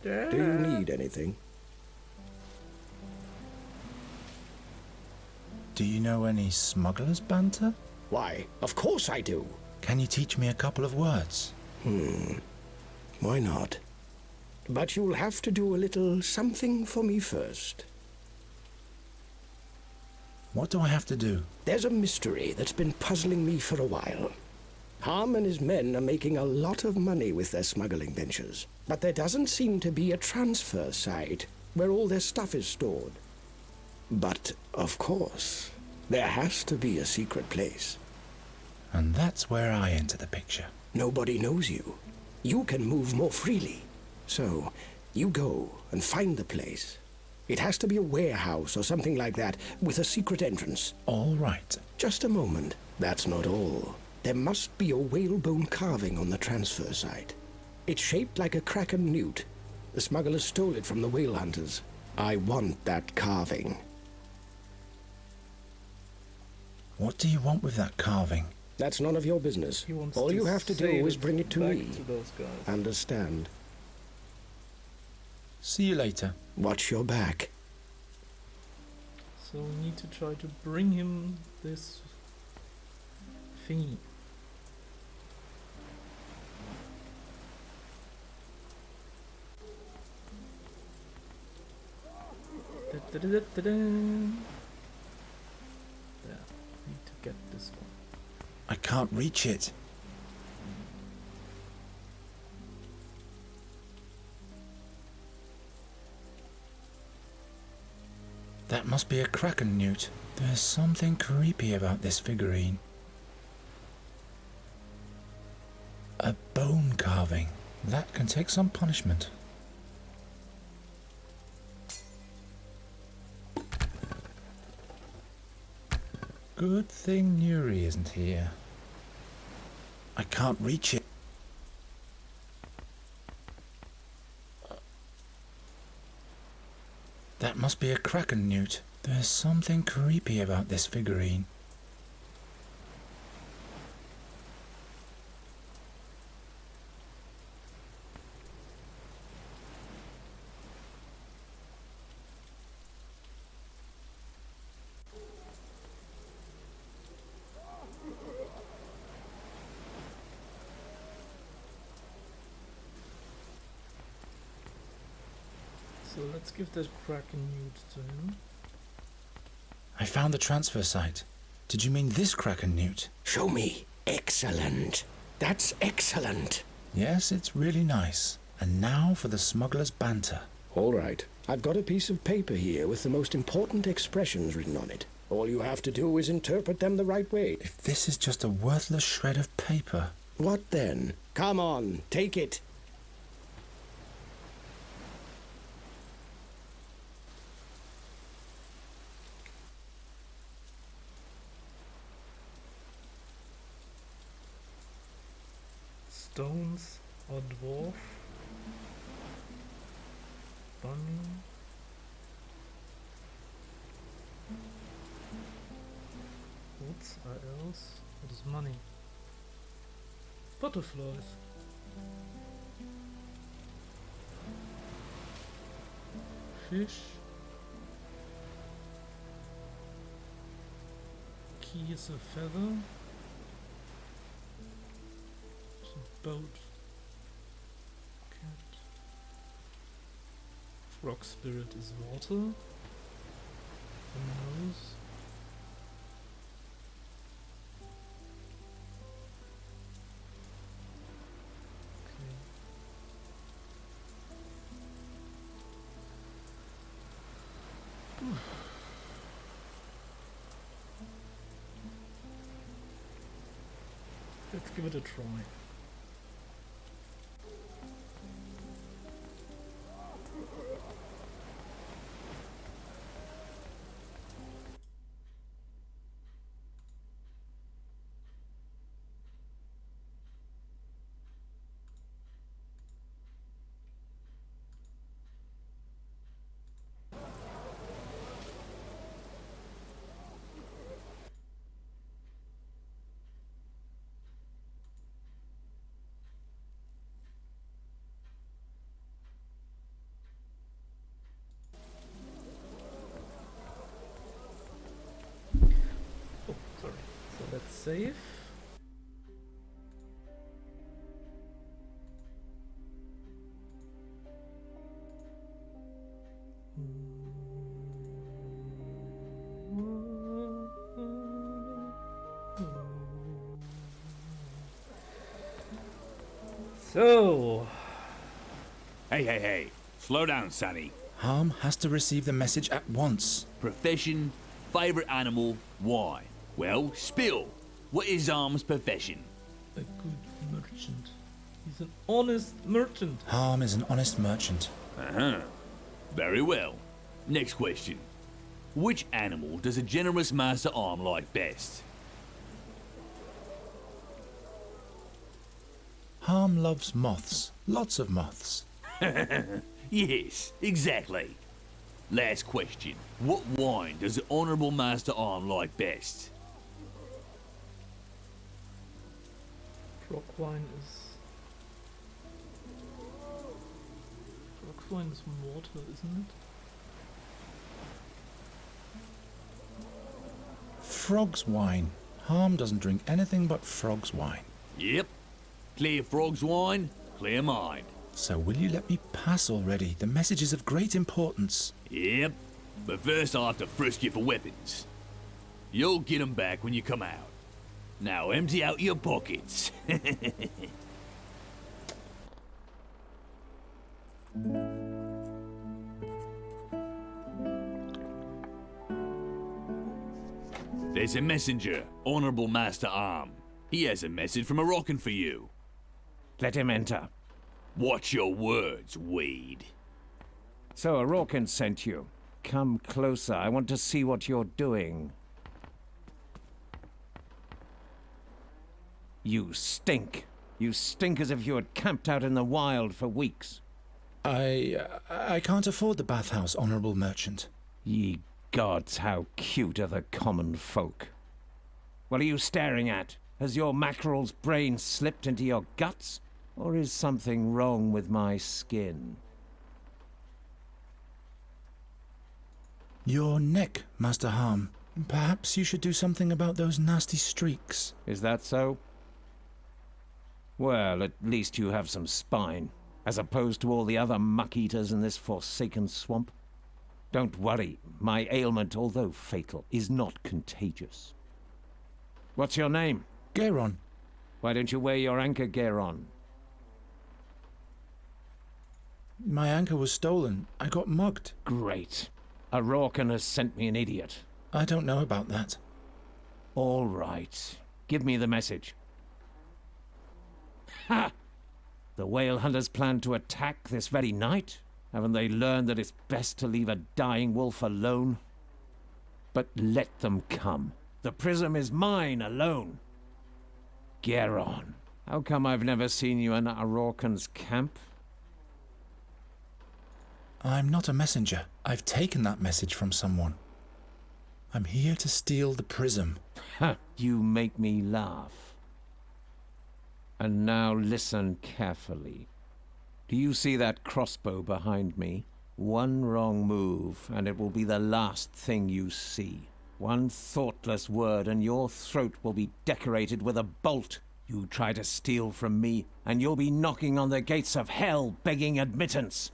Do you need anything? Do you know any smugglers' banter? Why, of course I do. Can you teach me a couple of words? Why not? But you'll have to do a little something for me first. What do I have to do? There's a mystery that's been puzzling me for a while. Harm and his men are making a lot of money with their smuggling ventures, but there doesn't seem to be a transfer site where all their stuff is stored. But, of course, there has to be a secret place. And that's where I enter the picture. Nobody knows you. You can move more freely. So, you go and find the place. It has to be a warehouse or something like that, with a secret entrance. All right. Just a moment. That's not all. There must be a whalebone carving on the transfer site. It's shaped like a kraken newt. The smugglers stole it from the whale hunters. I want that carving. What do you want with that carving? That's none of your business. He wants All to you have to do save is bring it to back me. to those guys. Understand? See you later. Watch your back. So we need to try to bring him this thingy. Da-da-da-da-da-da. There, need to get this one. I can't reach it. That must be a kraken newt. There's something creepy about this figurine. A bone carving. That can take some punishment. Good thing Nuri isn't here. I can't reach it. That must be a kraken newt. There's something creepy about this figurine. So let's give that kraken newt to him. I found the transfer site. Did you mean this kraken newt? Show me. Excellent. That's excellent. Yes, it's really nice. And now for the smuggler's banter. All right. I've got a piece of paper here with the most important expressions written on it. All you have to do is interpret them the right way. If this is just a worthless shred of paper... What then? Come on, take it. Stones or dwarf. Bunny. Woods are else. What is money? Butterflies. Fish. Key is a feather. It's a boat. Cat. Rock spirit is water. Who knows? Let's give it a try. Oh, sorry. So let's save. So, Hey. Slow down, Sonny. Harm has to receive the message at once. Profession, favourite animal, why? Well, spill. What is Arm's profession? a good merchant. He's an honest merchant. Harm is an honest merchant. Uh-huh. Very well. Next question. Which animal does a generous master arm like best? Harm loves moths. Lots of moths. Yes, exactly. Last question. What wine does the Honourable Master Arm like best? Frog wine is water, isn't it? Frog's wine. Harm doesn't drink anything but frog's wine. Yep. Clear frog's wine, clear mind. So will you let me pass already? The message is of great importance. Yep. But first I'll have to frisk you for weapons. You'll get 'em back when you come out. Now empty out your pockets. There's a messenger, Honourable Master Arm. He has a message from Moroccan for you. Let him enter. Watch your words, Wade. So Orokin sent you. Come closer. I want to see what you're doing. You stink. You stink as if you had camped out in the wild for weeks. I can't afford the bathhouse, honourable merchant. Ye gods, how cute are the common folk. What are you staring at? Has your mackerel's brain slipped into your guts? Or is something wrong with my skin? Your neck, Master Harm. Perhaps you should do something about those nasty streaks. Is that so? Well, at least you have some spine, as opposed to all the other muck-eaters in this forsaken swamp. Don't worry, my ailment, although fatal, is not contagious. What's your name? Geron. Why don't you wear your anchor gear on? My anchor was stolen. I got mugged. Great. Orokin has sent me an idiot. I don't know about that. All right. Give me the message. Ha! The whale hunters plan to attack this very night? Haven't they learned that it's best to leave a dying wolf alone? But let them come. The prism is mine alone. Geron, how come I've never seen you in Orokin's camp? I'm not a messenger. I've taken that message from someone. I'm here to steal the prism. Ha! You make me laugh. And now listen carefully. Do you see that crossbow behind me? One wrong move, and it will be the last thing you see. One thoughtless word, and your throat will be decorated with a bolt. You try to steal from me, and you'll be knocking on the gates of hell, begging admittance.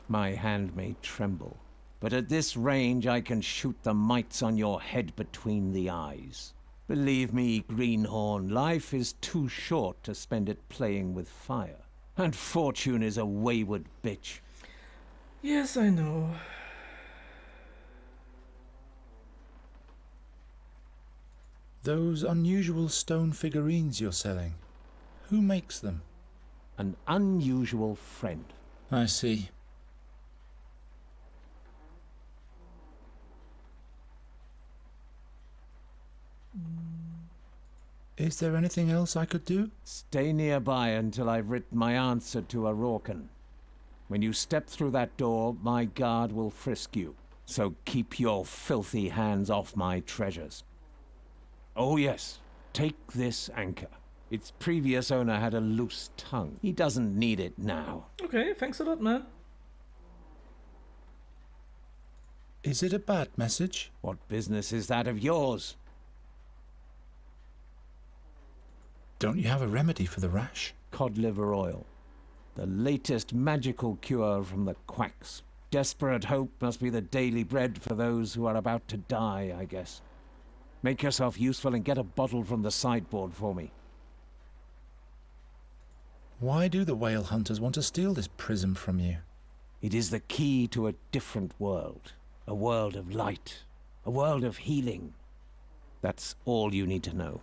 My hand may tremble, but at this range I can shoot the mites on your head between the eyes. Believe me, Greenhorn, life is too short to spend it playing with fire. And fortune is a wayward bitch. Yes, I know. Those unusual stone figurines you're selling. Who makes them? An unusual friend. I see. Is there anything else I could do? Stay nearby until I've written my answer to Orokin. When you step through that door, my guard will frisk you. So keep your filthy hands off my treasures. Oh yes, take this anchor. Its previous owner had a loose tongue. He doesn't need it now. Okay, thanks a lot, man. Is it a bad message? What business is that of yours? Don't you have a remedy for the rash? Cod liver oil. The latest magical cure from the quacks. Desperate hope must be the daily bread for those who are about to die, I guess. Make yourself useful and get a bottle from the sideboard for me. Why do the whale hunters want to steal this prism from you? It is the key to a different world. A world of light. A world of healing. That's all you need to know.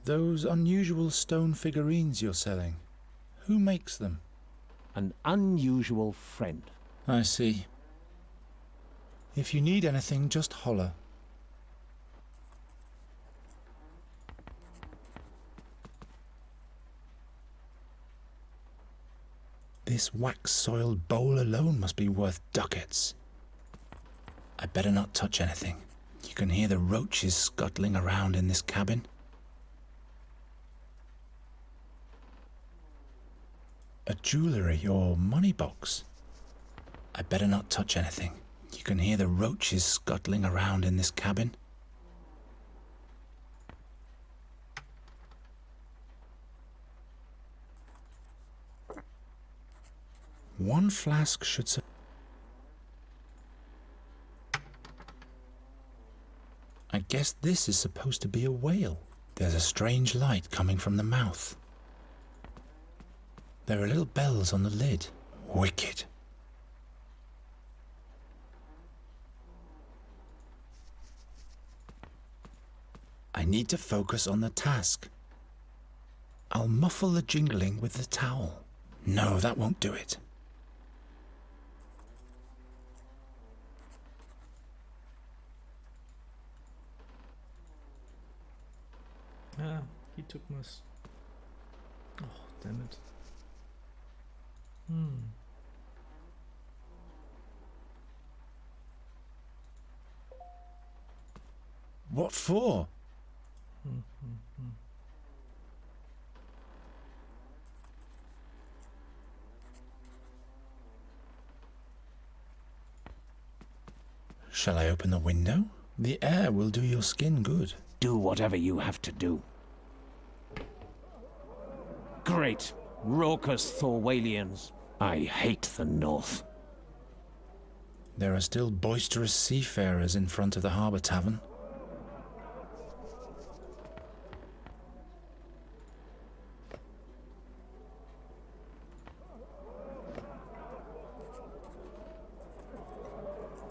Those unusual stone figurines you're selling. Who makes them? An unusual friend. I see. If you need anything, just holler. This wax-soiled bowl alone must be worth ducats. I better not touch anything. You can hear the roaches scuttling around in this cabin. A jewellery or money box. I better not touch anything. You can hear the roaches scuttling around in this cabin. One flask should I guess this is supposed to be a whale. There's a strange light coming from the mouth. There are little bells on the lid. Wicked. I need to focus on the task. I'll muffle the jingling with the towel. No, that won't do it. Ah, he took my... Oh, damn it. What for? Shall I open the window? The air will do your skin good. Do whatever you have to do. Great, raucous Thorwalians. I hate the North. There are still boisterous seafarers in front of the harbour tavern.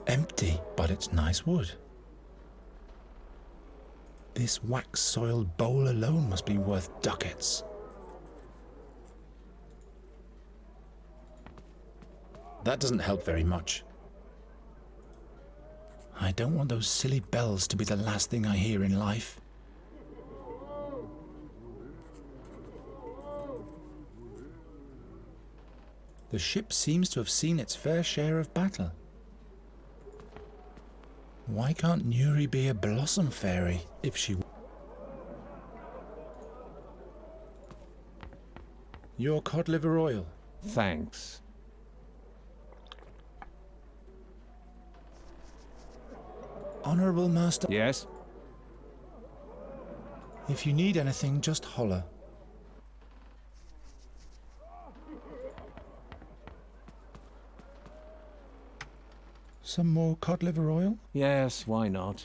Empty, but it's nice wood. This wax-soiled bowl alone must be worth ducats. That doesn't help very much. I don't want those silly bells to be the last thing I hear in life. The ship seems to have seen its fair share of battle. Why can't Nuri be a blossom fairy if she... Your cod liver oil. Thanks. Honourable Master... Yes? If you need anything, just holler. Some more cod liver oil? Yes, why not?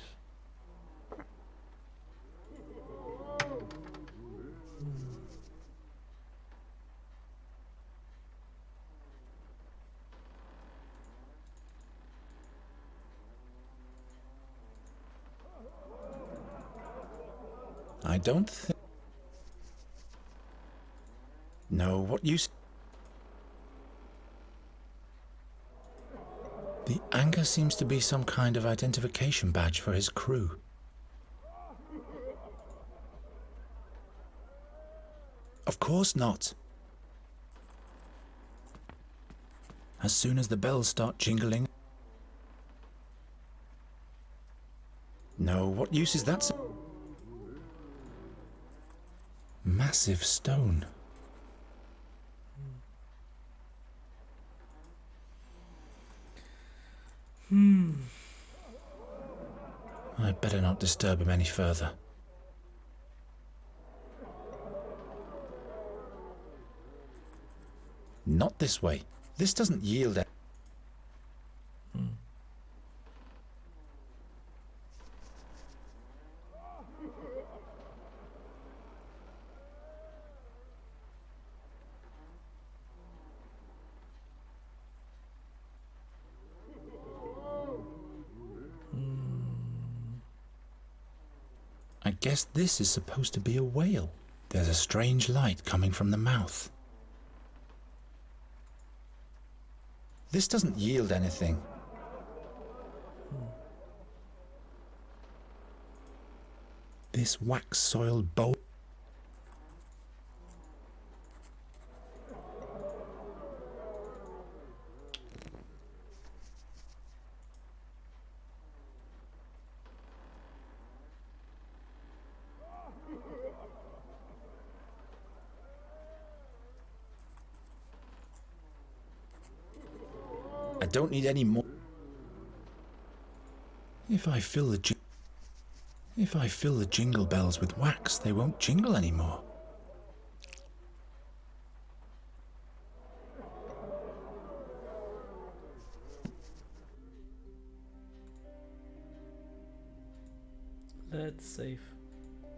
I don't think... No, what use... The anchor seems to be some kind of identification badge for his crew. Of course not. As soon as the bells start jingling... No, what use is that? Massive stone. I'd better not disturb him any further. Not this way. This doesn't yield it. I guess this is supposed to be a whale. There's a strange light coming from the mouth. This doesn't yield anything. This wax-soiled bowl... I don't need any more. If I fill the jingle bells with wax, they won't jingle anymore. Let's save,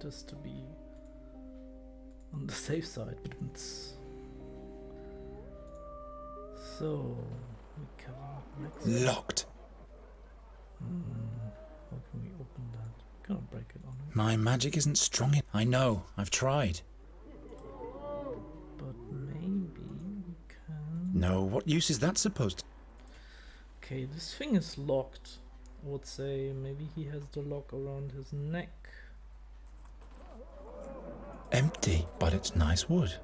just to be on the safe side. So we cover next. Locked. How can we open that? Can't break it on it. My magic isn't strong enough. I know, I've tried. No, what use is that supposed to? Okay, this thing is locked. I would say maybe he has the lock around his neck. Empty, but it's nice wood.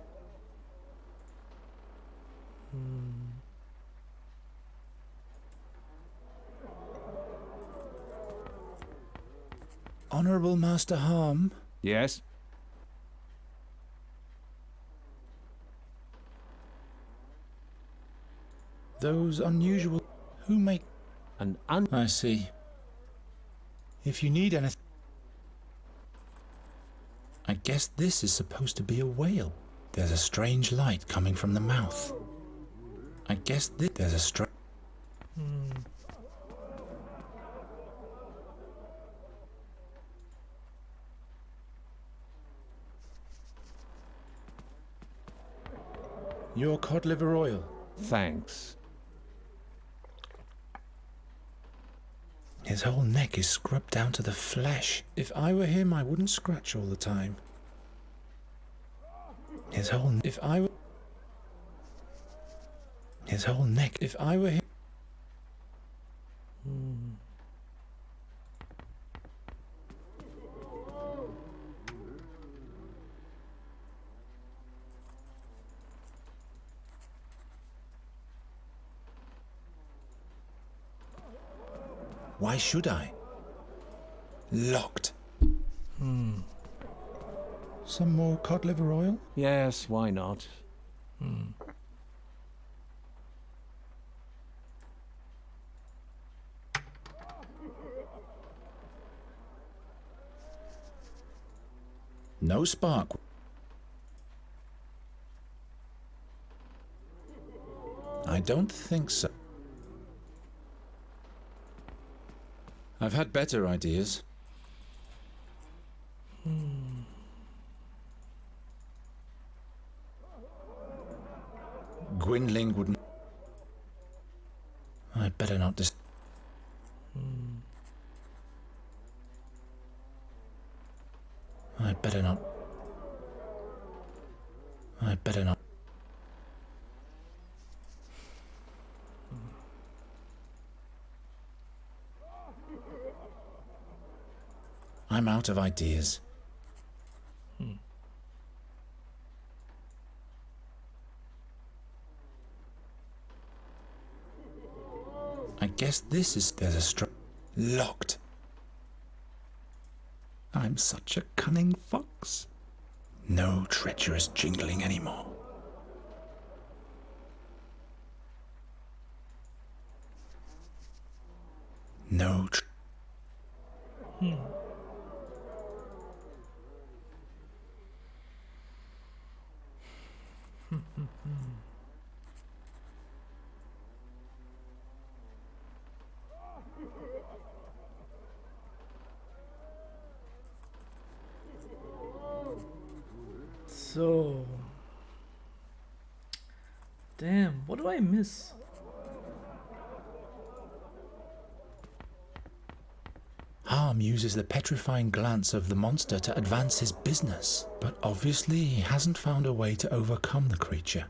Honourable Master Harm, Yes? those unusual... Who make... An I see. If you need anything... I guess this is supposed to be a whale. There's a strange light coming from the mouth. I guess there's a strange... Your cod liver oil. Thanks. His whole neck is scrubbed down to the flesh. If I were him, I wouldn't scratch all the time. His whole neck, if I were him. Why should I? Locked. Some more cod liver oil? Yes, why not? No spark. I don't think so. I've had better ideas. Gwynling wouldn't... I'd better not dis... I'd better not... I'd better not... I'm out of ideas. I guess this is... There's a locked. I'm such a cunning fox. No treacherous jingling anymore. No So... Damn, what do I miss? Harm uses the petrifying glance of the monster to advance his business, but obviously he hasn't found a way to overcome the creature.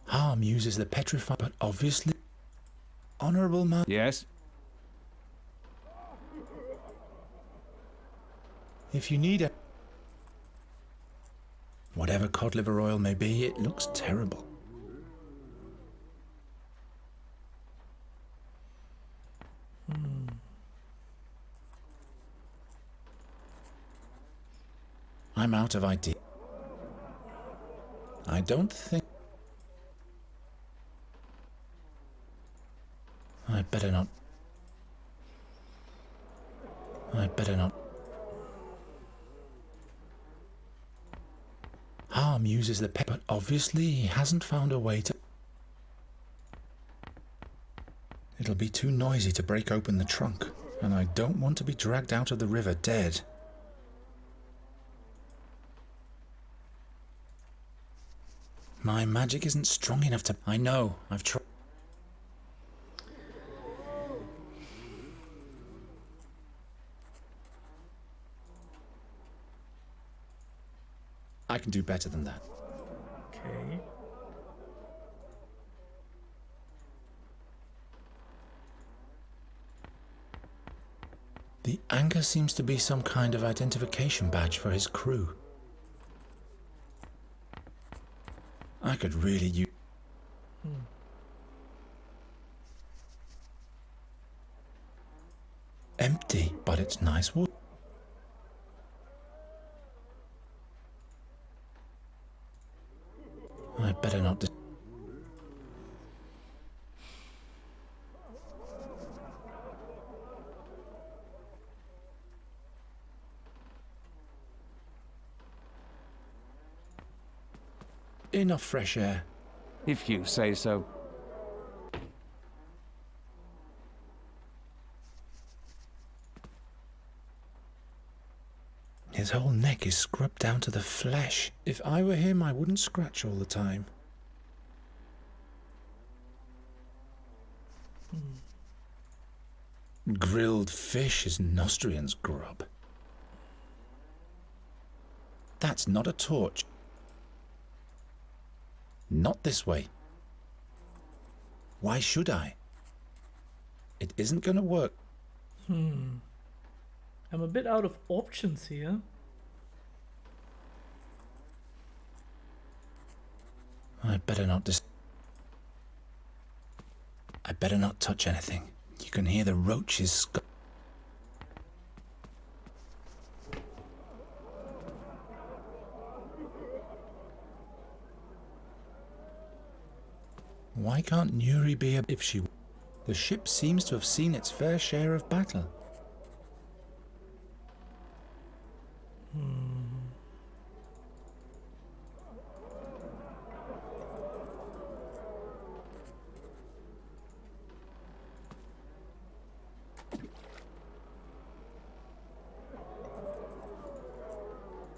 Harm uses the petrifying... But obviously... Honourable man... Yes? If you need a... Whatever cod liver oil may be, it looks terrible. I'm out of idea. I don't think... I'd better not... I'd better not... Harm uses the but obviously he hasn't found a way to... It'll be too noisy to break open the trunk, and I don't want to be dragged out of the river dead. My magic isn't strong enough to... I know, I've tried... I can do better than that. Okay. The anchor seems to be some kind of identification badge for his crew. I could really use... Empty, but it's nice wood. I better not... Enough fresh air. If you say so. His whole neck is scrubbed down to the flesh. If I were him, I wouldn't scratch all the time. Grilled fish is Nostrian's grub. That's not a torch. Not this way. Why should I? It isn't gonna work. I'm a bit out of options here. I better not I better not touch anything. You can hear the roaches Why can't Nuri be a... if she... The ship seems to have seen its fair share of battle.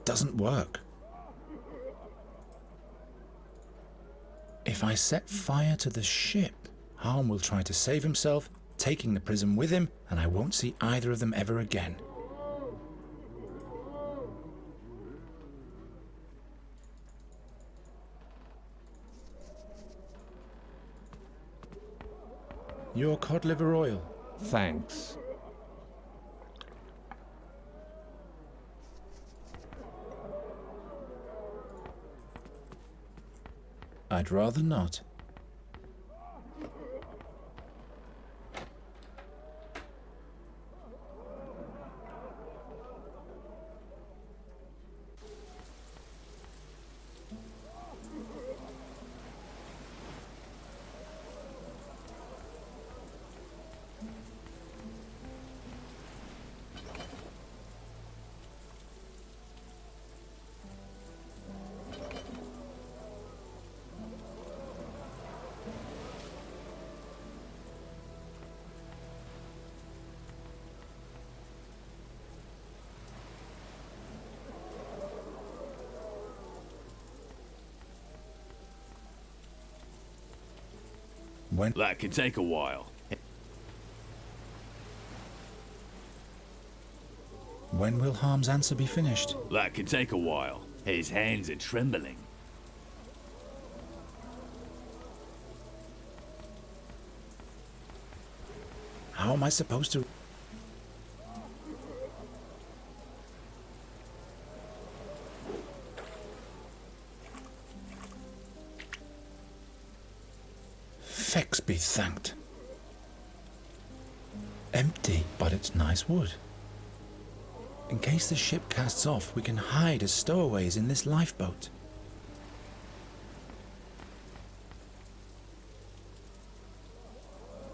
Doesn't work. If I set fire to the ship, Harm will try to save himself, taking the prism with him, and I won't see either of them ever again. Your cod liver oil. Thanks. I'd rather not. That can take a while. When will Harm's answer be finished? That can take a while. His hands are trembling. How am I supposed to... Fex be thanked. Empty, but it's nice wood. In case the ship casts off, we can hide as stowaways in this lifeboat.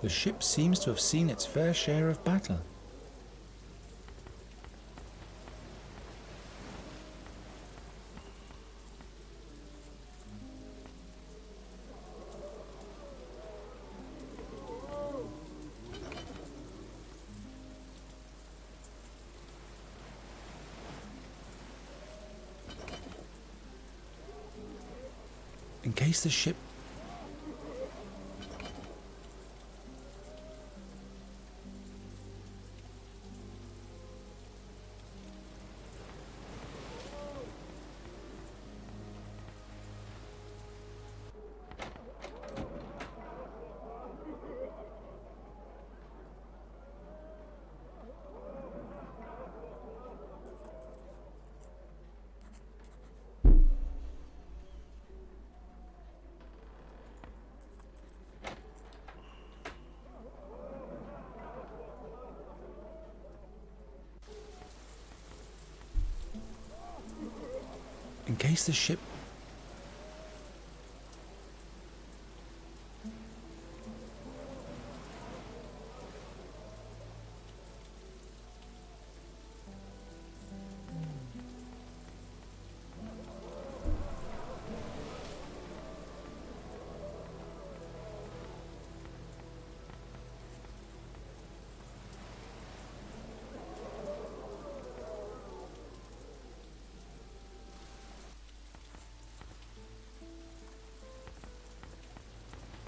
The ship seems to have seen its fair share of battle. In case the ship... case the ship...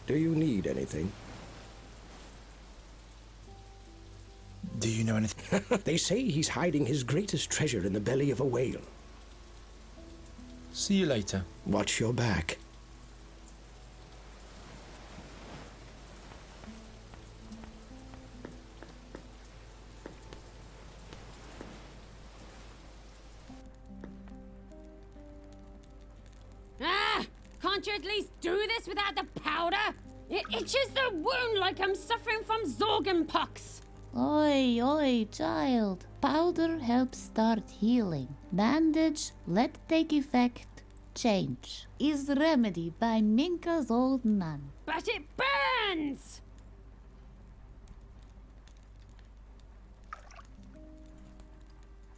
Do you need anything? Do you know anything? They say he's hiding his greatest treasure in the belly of a whale. See you later. Watch your back. Ah! Can't you at least do this without the powder? It itches the wound like I'm suffering from Zorgenpox. Oi, oi, child. Powder helps start healing. Bandage, let take effect. Change. Is remedy by Minka's old nun. But it burns!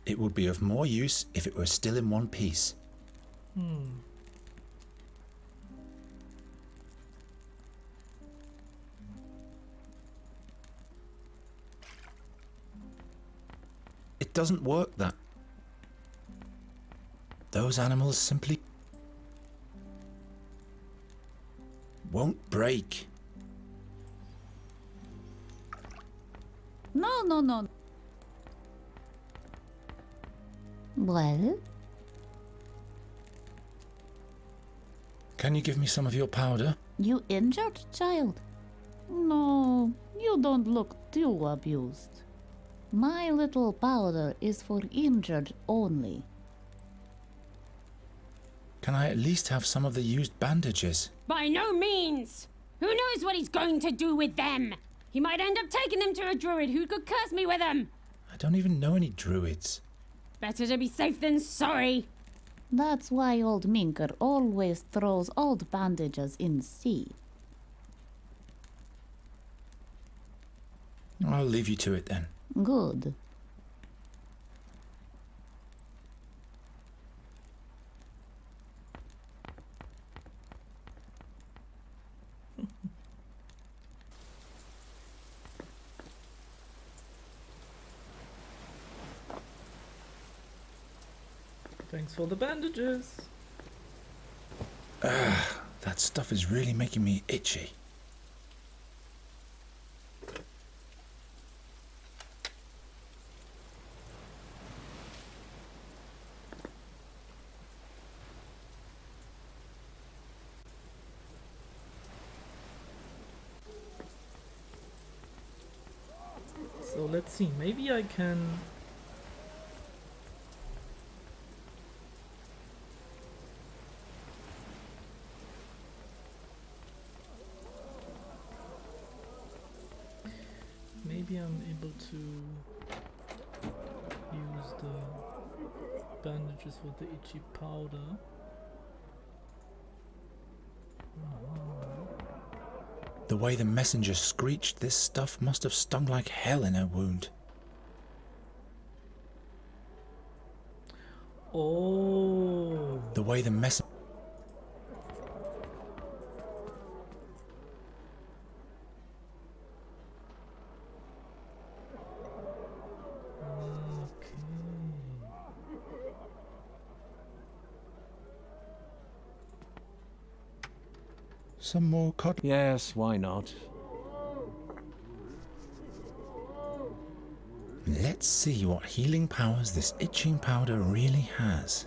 It would be of more use if it were still in one piece. It doesn't work that. Those animals simply won't break. No, no, no. Well, Can you give me some of your powder? you injured, child? No, you don't look too abused. My little powder is for injured only. Can I at least have some of the used bandages? By no means! Who knows what he's going to do with them? He might end up taking them to a druid who could curse me with them. I don't even know any druids. Better to be safe than sorry. That's why old Minker always throws old bandages in sea. I'll leave you to it then. Good. Thanks for the bandages. That stuff is really making me itchy. So let's see, maybe I can... Maybe I'm able to use the bandages for the itchy powder. The way the messenger screeched, this stuff must have stung like hell in her wound. Oh, The way the messenger... Some more cod... Yes, why not? Let's see what healing powers this itching powder really has.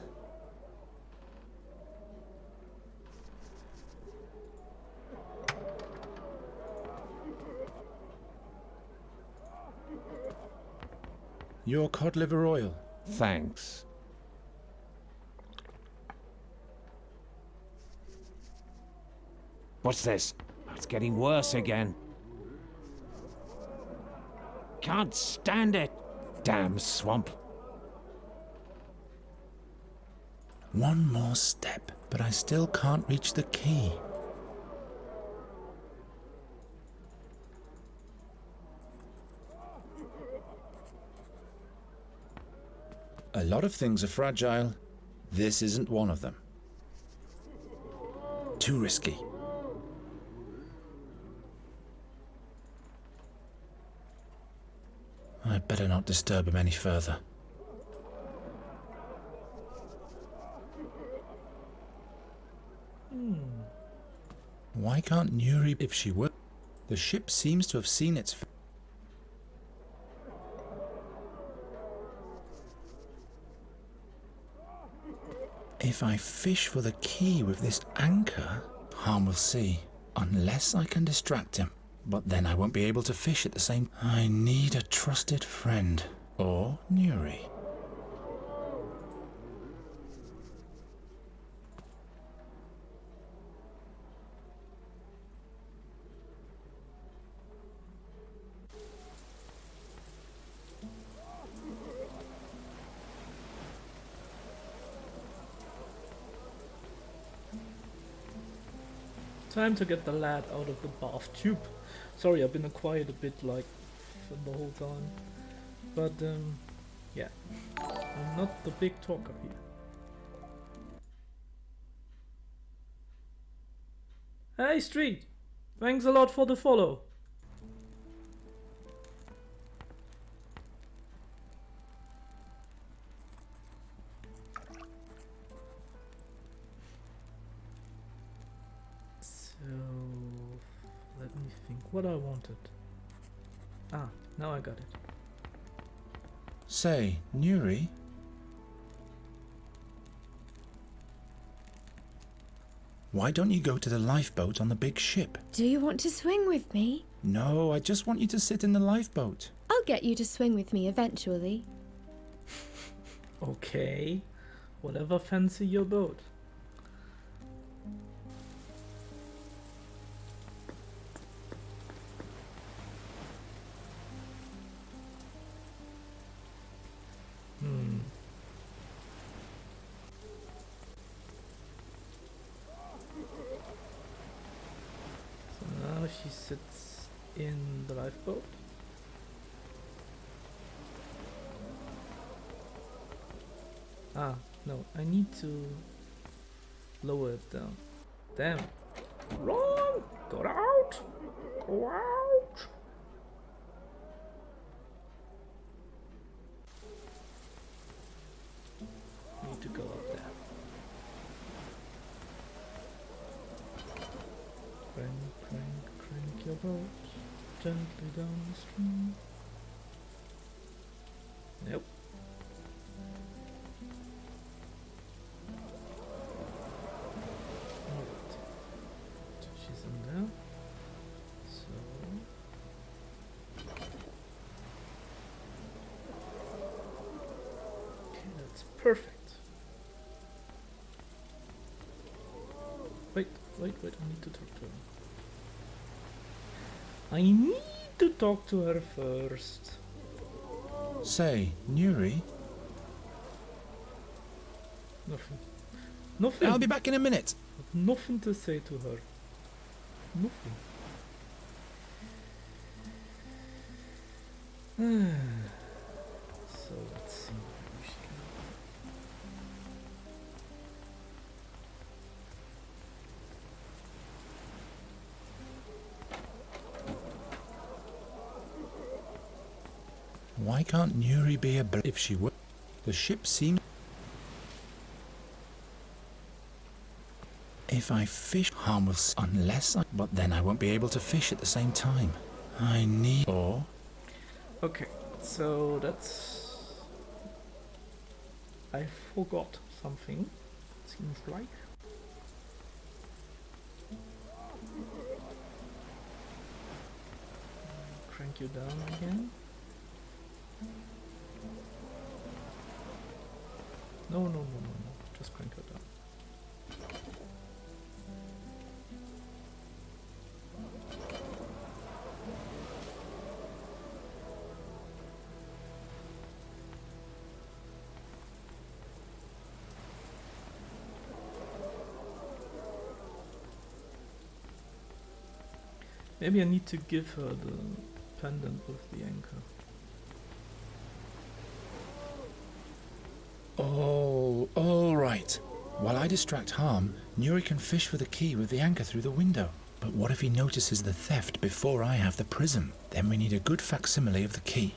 Your cod liver oil. Thanks. What's this? It's getting worse again. Can't stand it. Damn swamp. One more step, but I still can't reach the key. A lot of things are fragile. This isn't one of them. Too risky. I'd better not disturb him any further. Why can't Nuri, if she were? The ship seems to have seen its... If I fish for the key with this anchor, harm will see, unless I can distract him. But then I won't be able to fish at the same... I need a trusted friend, or Nuri. Time to get the lad out of the bath tube. Sorry, I've been quiet a bit like the whole time. But yeah, I'm not the big talker here. Hey Street, thanks a lot for the follow. Let me think what I wanted. Ah, now I got it. Say, Nuri? Why don't you go to the lifeboat on the big ship? Do you want to swing with me? No, I just want you to sit in the lifeboat. I'll get you to swing with me eventually. Okay, whatever fancy your boat. So now she sits in the lifeboat. Ah, no, I need to lower it down. Damn. Wrong! Go out! Go out! Need to go up there. Crank your boat gently down the stream. Yep. Alright. So she's in there. So okay, that's perfect. Wait, I need to talk to her. I need to talk to her first. Say, Nuri? Nothing. Nothing. I'll be back in a minute. Nothing to say to her. Nothing. So let's see if she can. Why can't Nuri be a if she were? The ship seems... If I fish, harm will unless I... But then I won't be able to fish at the same time. I need... Or... Okay, so that's... I forgot something, seems like. Crank you down again. No, just crank her down. Maybe I need to give her the pendant with the anchor. Oh, all right. While I distract Harm, Nuri can fish for the key with the anchor through the window. But what if he notices the theft before I have the prism? Then we need a good facsimile of the key.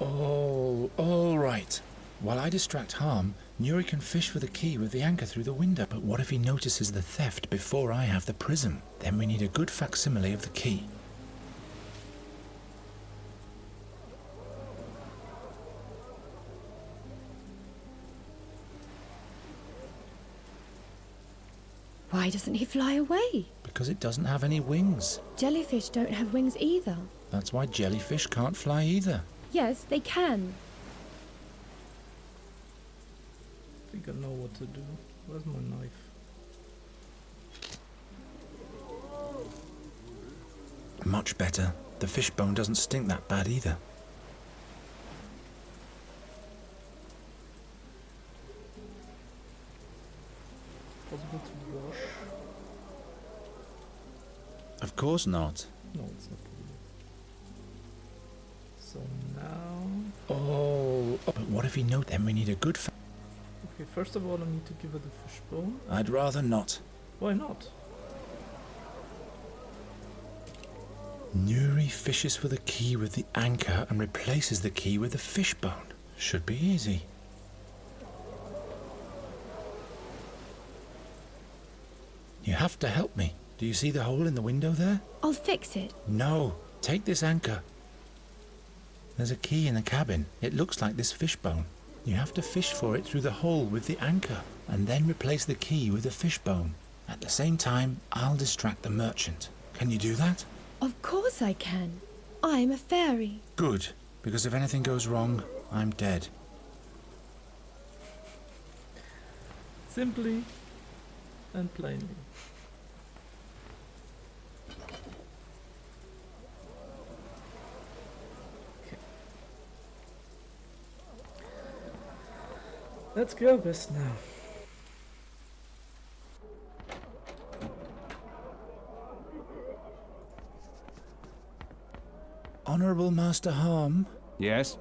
Oh, all right. While I distract Harm, Nuri can fish for the key with the anchor through the window. But what if he notices the theft before I have the prism? Then we need a good facsimile of the key. Why doesn't he fly away? Because it doesn't have any wings. Jellyfish don't have wings either. That's why jellyfish can't fly either. Yes, they can. I think I know what to do. Where's my knife? Much better. The fishbone doesn't stink that bad either. Possible to wash? Of course not. No, it's not possible. So now... Oh, but what if he Then we need a good Okay, first of all I need to give her the fishbone. I'd rather not. Why not? Nuri fishes for the key with the anchor and replaces the key with the fishbone. Should be easy. You have to help me. Do you see the hole in the window there? I'll fix it. No, take this anchor. There's a key in the cabin. It looks like this fishbone. You have to fish for it through the hole with the anchor and then replace the key with the fishbone. At the same time, I'll distract the merchant. Can you do that? Of course I can. I'm a fairy. Good, because if anything goes wrong, I'm dead. Simply and plainly. Okay. Let's go best now. Honourable Master Harm, Yes?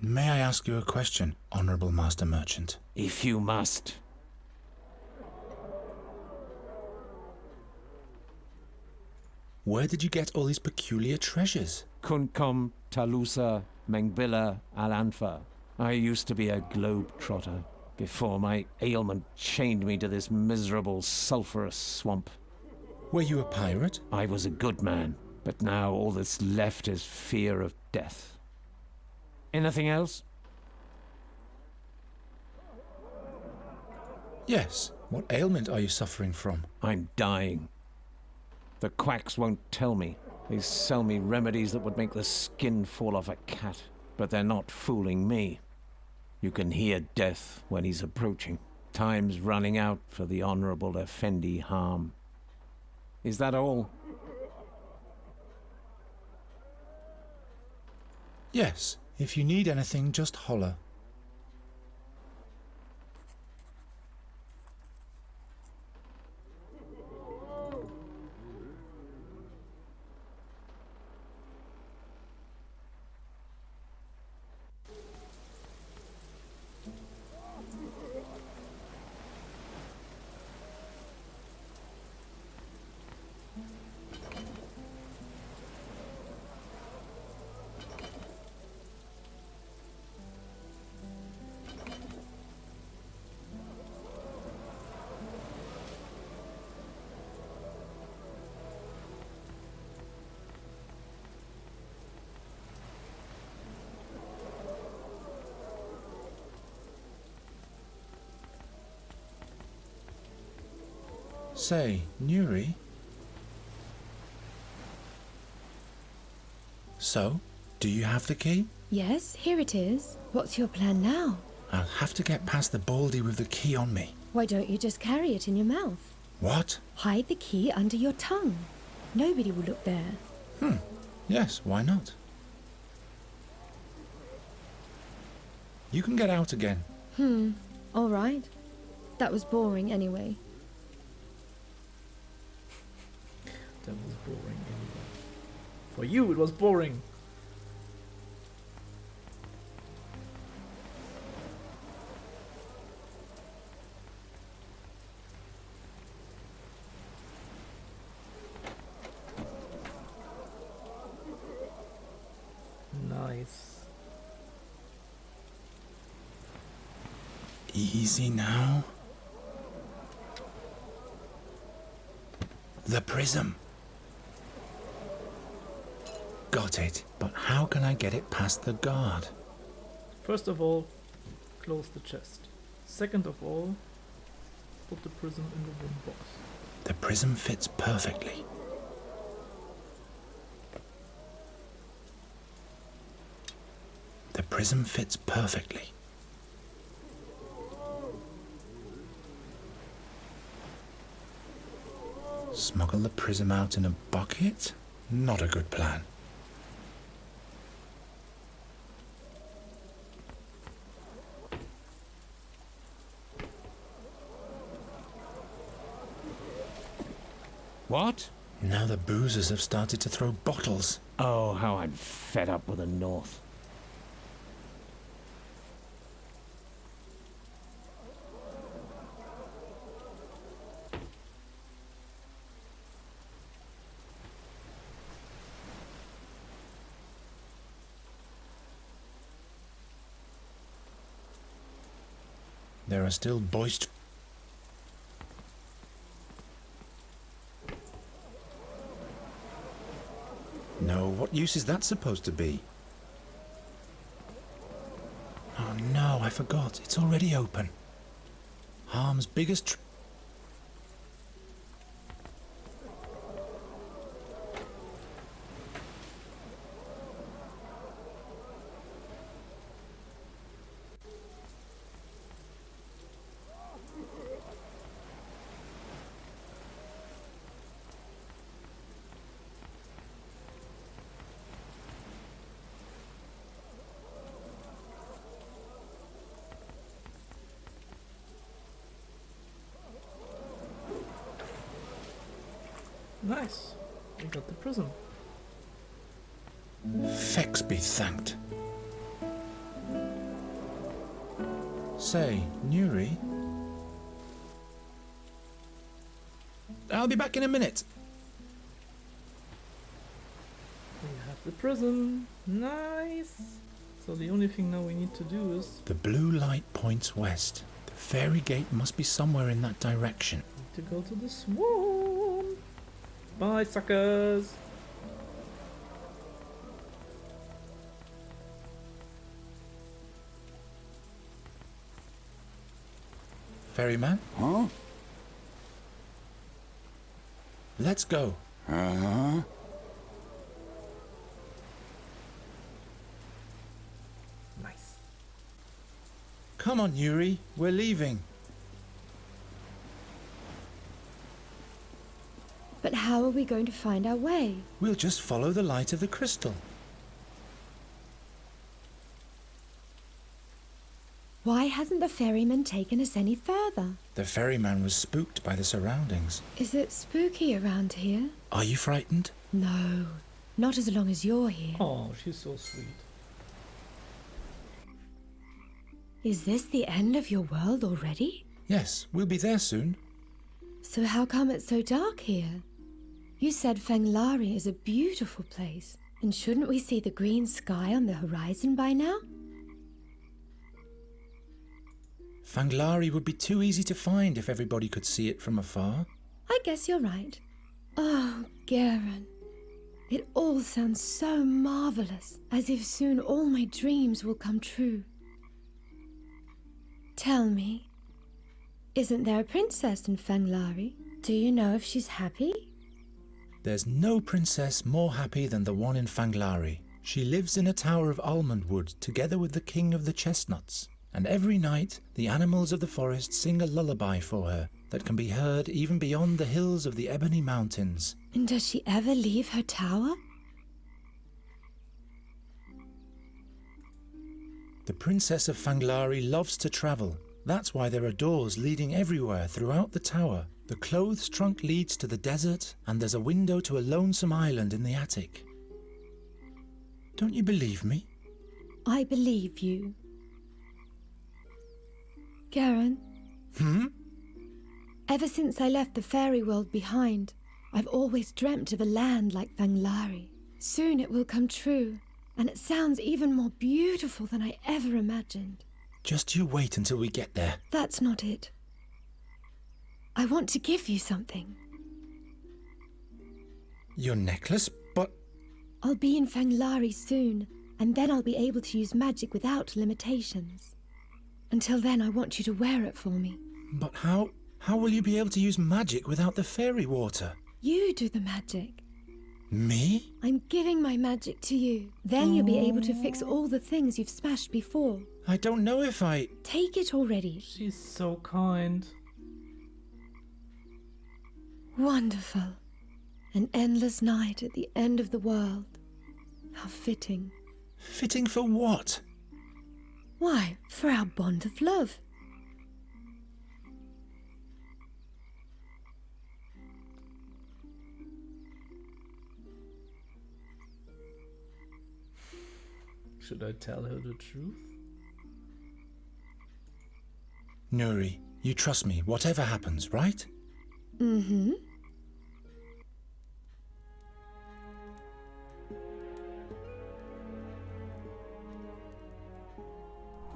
may I ask you a question, Honourable Master Merchant? If you must. Where did you get all these peculiar treasures? Kunkum, Talusa, Mengbilla, Al-Anfa. I used to be a globe-trotter before my ailment chained me to this miserable sulphurous swamp. Were you a pirate? I was a good man, but now all that's left is fear of death. Anything else? Yes. What ailment are you suffering from? I'm dying. The quacks won't tell me. They sell me remedies that would make the skin fall off a cat, but they're not fooling me. You can hear death when he's approaching. Time's running out for the Honourable Effendi Harm. Is that all? Yes. If you need anything, just holler. Say, Nuri? So, do you have the key? Yes, here it is. What's your plan now? I'll have to get past the baldy with the key on me. Why don't you just carry it in your mouth? What? Hide the key under your tongue. Nobody will look there. Yes, why not? You can get out again. All right. That was boring anyway. That was boring anyway. For you, it was boring. Nice. Easy now. The prism. Got it, but how can I get it past the guard? First of all, close the chest. Second of all, put the prism in the wooden box. The prism fits perfectly. The prism fits perfectly. Smuggle the prism out in a bucket? Not a good plan. What? Now the boozers have started to throw bottles. Oh, how I'm fed up with the North. There are still boisterous. No, what use is that supposed to be? Oh no, I forgot. It's already open. Harm's biggest Nice. We got the prism. Fex be thanked. Say, Nuri? I'll be back in a minute. We have the prism. Nice. So the only thing now we need to do is The blue light points west. The fairy gate must be somewhere in that direction. to go to the swamp. Bye, suckers. Ferryman? Huh? Let's go. Uh-huh. Nice. Come on, Yuri. We're leaving. But how are we going to find our way? We'll just follow the light of the crystal. Why hasn't the ferryman taken us any further? The ferryman was spooked by the surroundings. Is it spooky around here? Are you frightened? No, not as long as you're here. Oh, she's so sweet. Is this the end of your world already? Yes, we'll be there soon. So how come it's so dark here? You said Fenglari is a beautiful place, and shouldn't we see the green sky on the horizon by now? Fanglari would be too easy to find if everybody could see it from afar. I guess you're right. Oh, Garen. It all sounds so marvelous, as if soon all my dreams will come true. Tell me, isn't there a princess in Fanglari? Do you know if she's happy? There's no princess more happy than the one in Fanglari. She lives in a tower of almond wood together with the king of the chestnuts. And every night, the animals of the forest sing a lullaby for her that can be heard even beyond the hills of the Ebony Mountains. And does she ever leave her tower? The Princess of Fanglari loves to travel. That's why there are doors leading everywhere throughout the tower. The clothes trunk leads to the desert, and there's a window to a lonesome island in the attic. Don't you believe me? I believe you. Garen, ever since I left the fairy world behind, I've always dreamt of a land like Fanglari. Soon it will come true, and it sounds even more beautiful than I ever imagined. Just you wait until we get there. That's not it. I want to give you something. Your necklace? But... I'll be in Fanglari soon, and then I'll be able to use magic without limitations. Until then, I want you to wear it for me. But how will you be able to use magic without the fairy water? You do the magic. Me? I'm giving my magic to you. Then you'll be able to fix all the things you've smashed before. I don't know if I... Take it already. She's so kind. Wonderful. An endless night at the end of the world. How fitting. Fitting for what? Why, for our bond of love. Should I tell her the truth? Nuri, you trust me, whatever happens, right? Mm-hmm.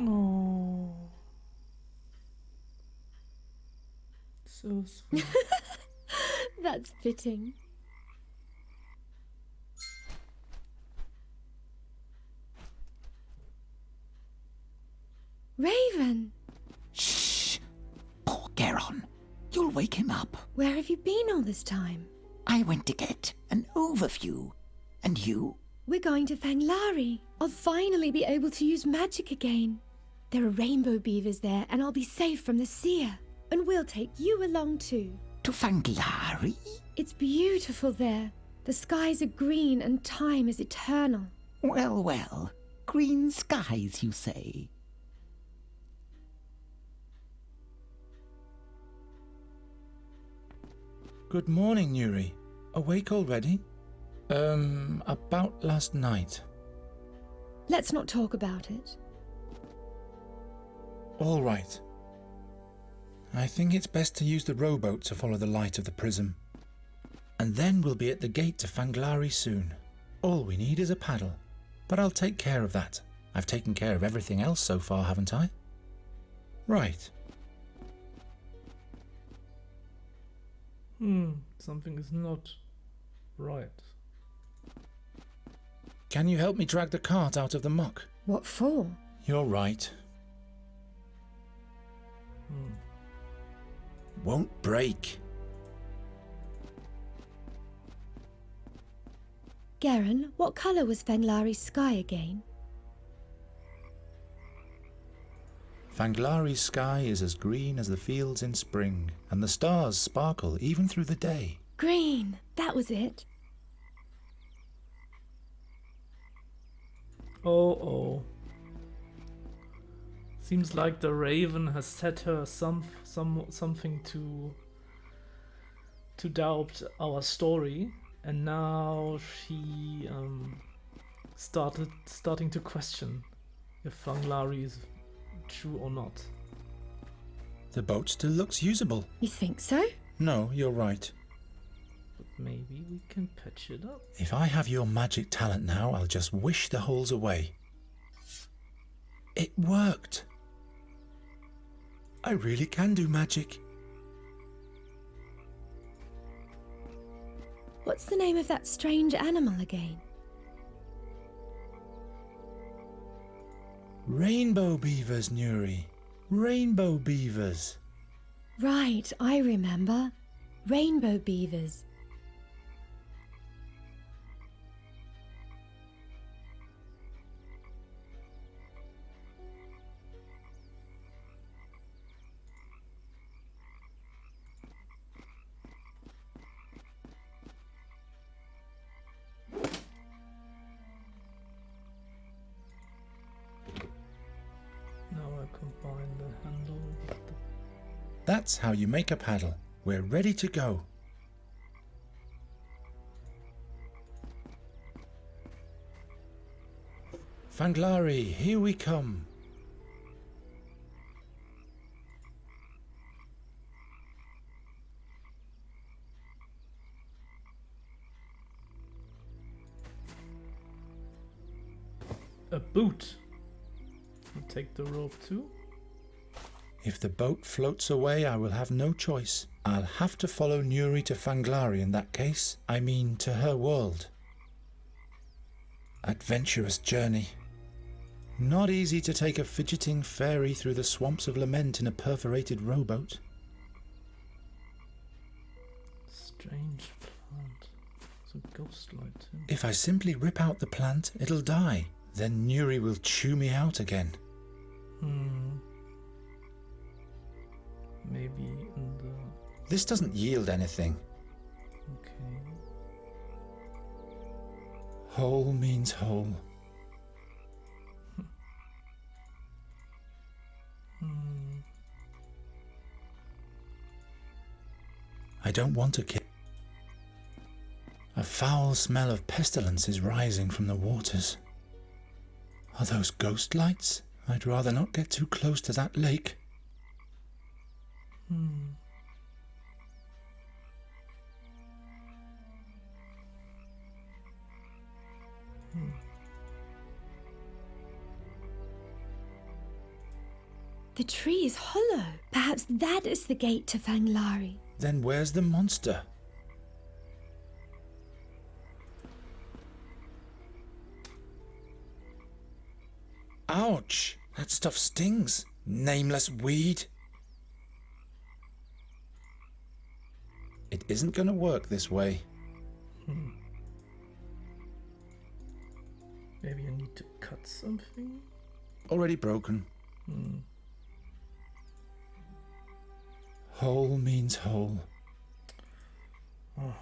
Oh. So sweet. That's fitting. Raven! Shh! Poor Garon. You'll wake him up. Where have you been all this time? I went to get an overview. And you? We're going to Fanglari. I'll finally be able to use magic again. There are rainbow beavers there, and I'll be safe from the seer. And we'll take you along too. To Fanglari? It's beautiful there. The skies are green and time is eternal. Well, well. Green skies, you say? Good morning, Nuri. Awake already? About last night. Let's not talk about it. All right. I think it's best to use the rowboat to follow the light of the prism. And then we'll be at the gate to Fanglari soon. All we need is a paddle. But I'll take care of that. I've taken care of everything else so far, haven't I? Right. Something is not right. Can you help me drag the cart out of the muck? What for? You're right. Won't break. Garen, what colour was Fanglari's sky again? Fanglari's sky is as green as the fields in spring, and the stars sparkle even through the day. Green, that was it. Oh. Seems like the Raven has set her something to doubt our story, and now she starting to question if Fanglari is true or not. The boat still looks usable. You think so? No, you're right. But maybe we can patch it up. If I have your magic talent now, I'll just wish the holes away. It worked. I really can do magic. What's the name of that strange animal again? Rainbow beavers, Nuri. Rainbow beavers. Right, I remember. Rainbow beavers. That's how you make a paddle. We're ready to go. Fanglari, here we come. A boot. I'll take the rope too. If the boat floats away, I will have no choice. I'll have to follow Nuri to Fanglari in that case. I mean, to her world. Adventurous journey. Not easy to take a fidgeting fairy through the swamps of lament in a perforated rowboat. Strange plant. It's a ghost light too. If I simply rip out the plant, it'll die. Then Nuri will chew me out again. Maybe in the... This doesn't yield anything. Okay. Whole means whole. I don't want to kill. A foul smell of pestilence is rising from the waters. Are those ghost lights? I'd rather not get too close to that lake. The tree is hollow. Perhaps that is the gate to Fanglari. Then where's the monster? Ouch! That stuff stings. Nameless weed. It isn't going to work this way. Maybe I need to cut something? Already broken. Whole means whole. Oh.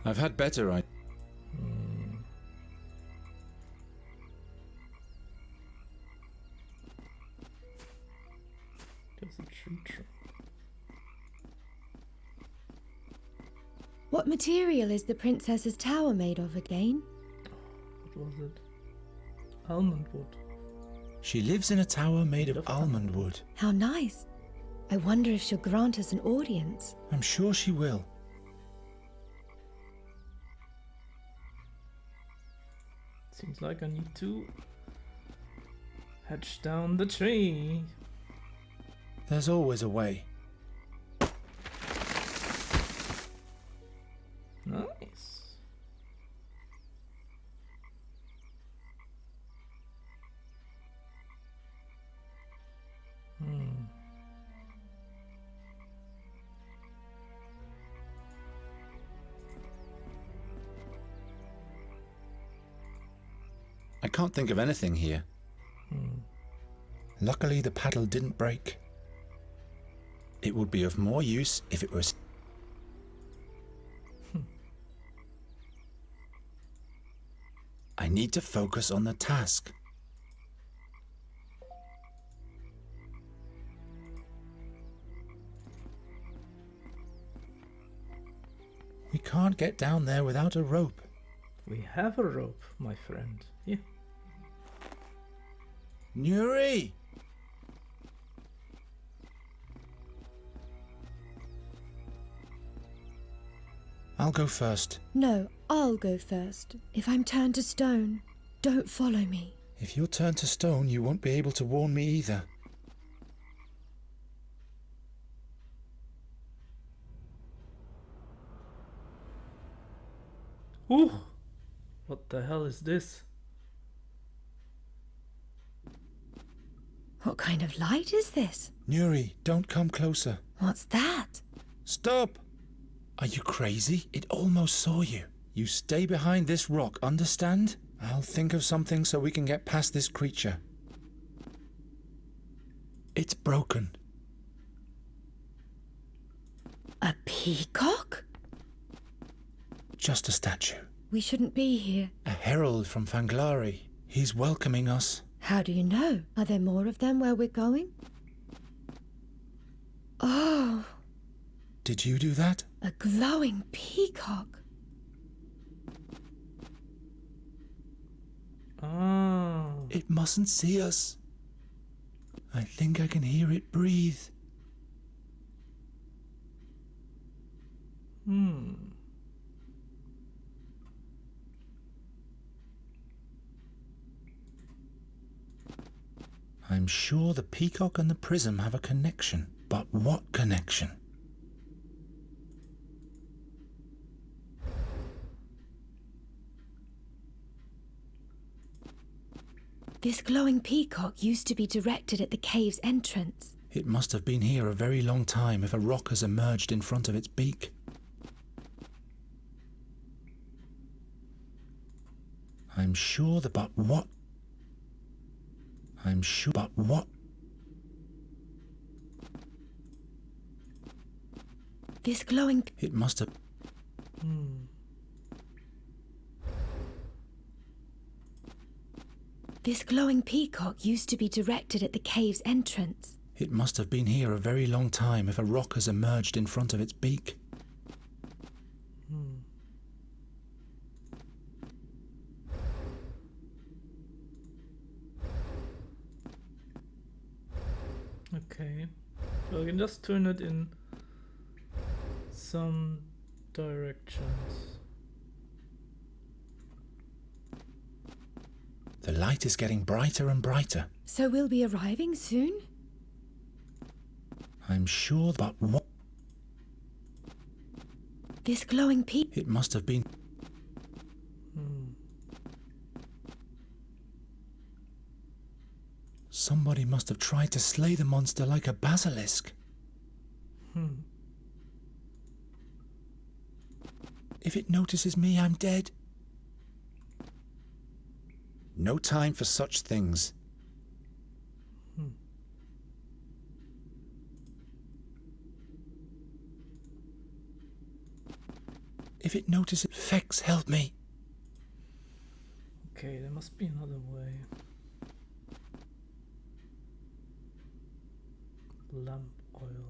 I've had better, There's a tree trunk. What material is the princess's tower made of again? What was it? Almond wood. She lives in a tower made of almond wood. How nice. I wonder if she'll grant us an audience. I'm sure she will. Seems like I need to hatch down the tree. There's always a way. Nice. I can't think of anything here. Luckily, the paddle didn't break. It would be of more use if it was... I need to focus on the task. We can't get down there without a rope. We have a rope, my friend. Here. Nuri! I'll go first. No, I'll go first. If I'm turned to stone, don't follow me. If you're turned to stone, you won't be able to warn me either. Ooh! What the hell is this? What kind of light is this? Nuri, don't come closer. What's that? Stop! Are you crazy? It almost saw you. You stay behind this rock, understand? I'll think of something so we can get past this creature. It's broken. A peacock? Just a statue. We shouldn't be here. A herald from Fanglari. He's welcoming us. How do you know? Are there more of them where we're going? Did you do that? A glowing peacock. Ah. It mustn't see us. I think I can hear it breathe. I'm sure the peacock and the prism have a connection. But what connection? This glowing peacock used to be directed at the cave's entrance. It must have been here a very long time if a rock has emerged in front of its beak. I'm sure that... But what? I'm sure... But what? This glowing... It must have... This glowing peacock used to be directed at the cave's entrance. It must have been here a very long time if a rock has emerged in front of its beak. Okay. So I can just turn it in some directions. The light is getting brighter and brighter. So we'll be arriving soon? I'm sure... But what? This glowing peak... It must have been... Somebody must have tried to slay the monster like a basilisk. If it notices me, I'm dead. No time for such things. If it notices... Fex, help me. Okay, there must be another way. Lamp oil.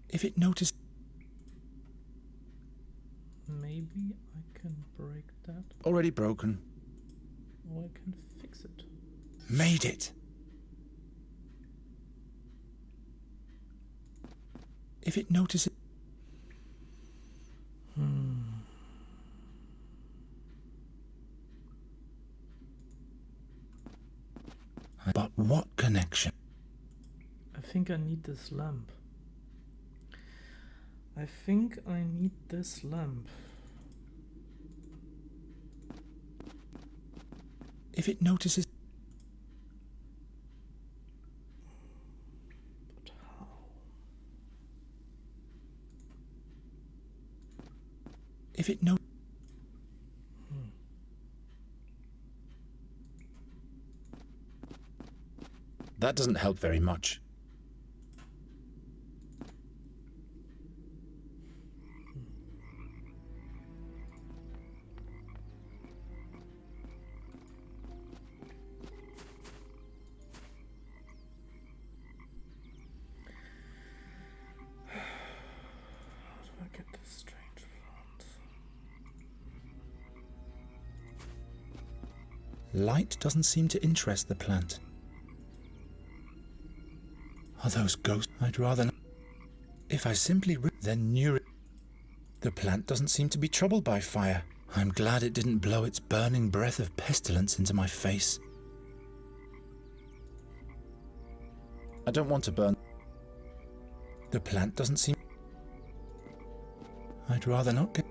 If it notices... Maybe I can break that. Already broken. Or I can fix it. Made it. If it notices... But what connection? I think I need this lamp. I think I need this lamp. If it notices... But how? If it no... That doesn't help very much. How do I get this strange plant? Light doesn't seem to interest the plant. Are those ghosts? I'd rather not. If I simply then knew it. The plant doesn't seem to be troubled by fire. I'm glad it didn't blow its burning breath of pestilence into my face. I don't want to burn. The plant doesn't seem... I'd rather not get...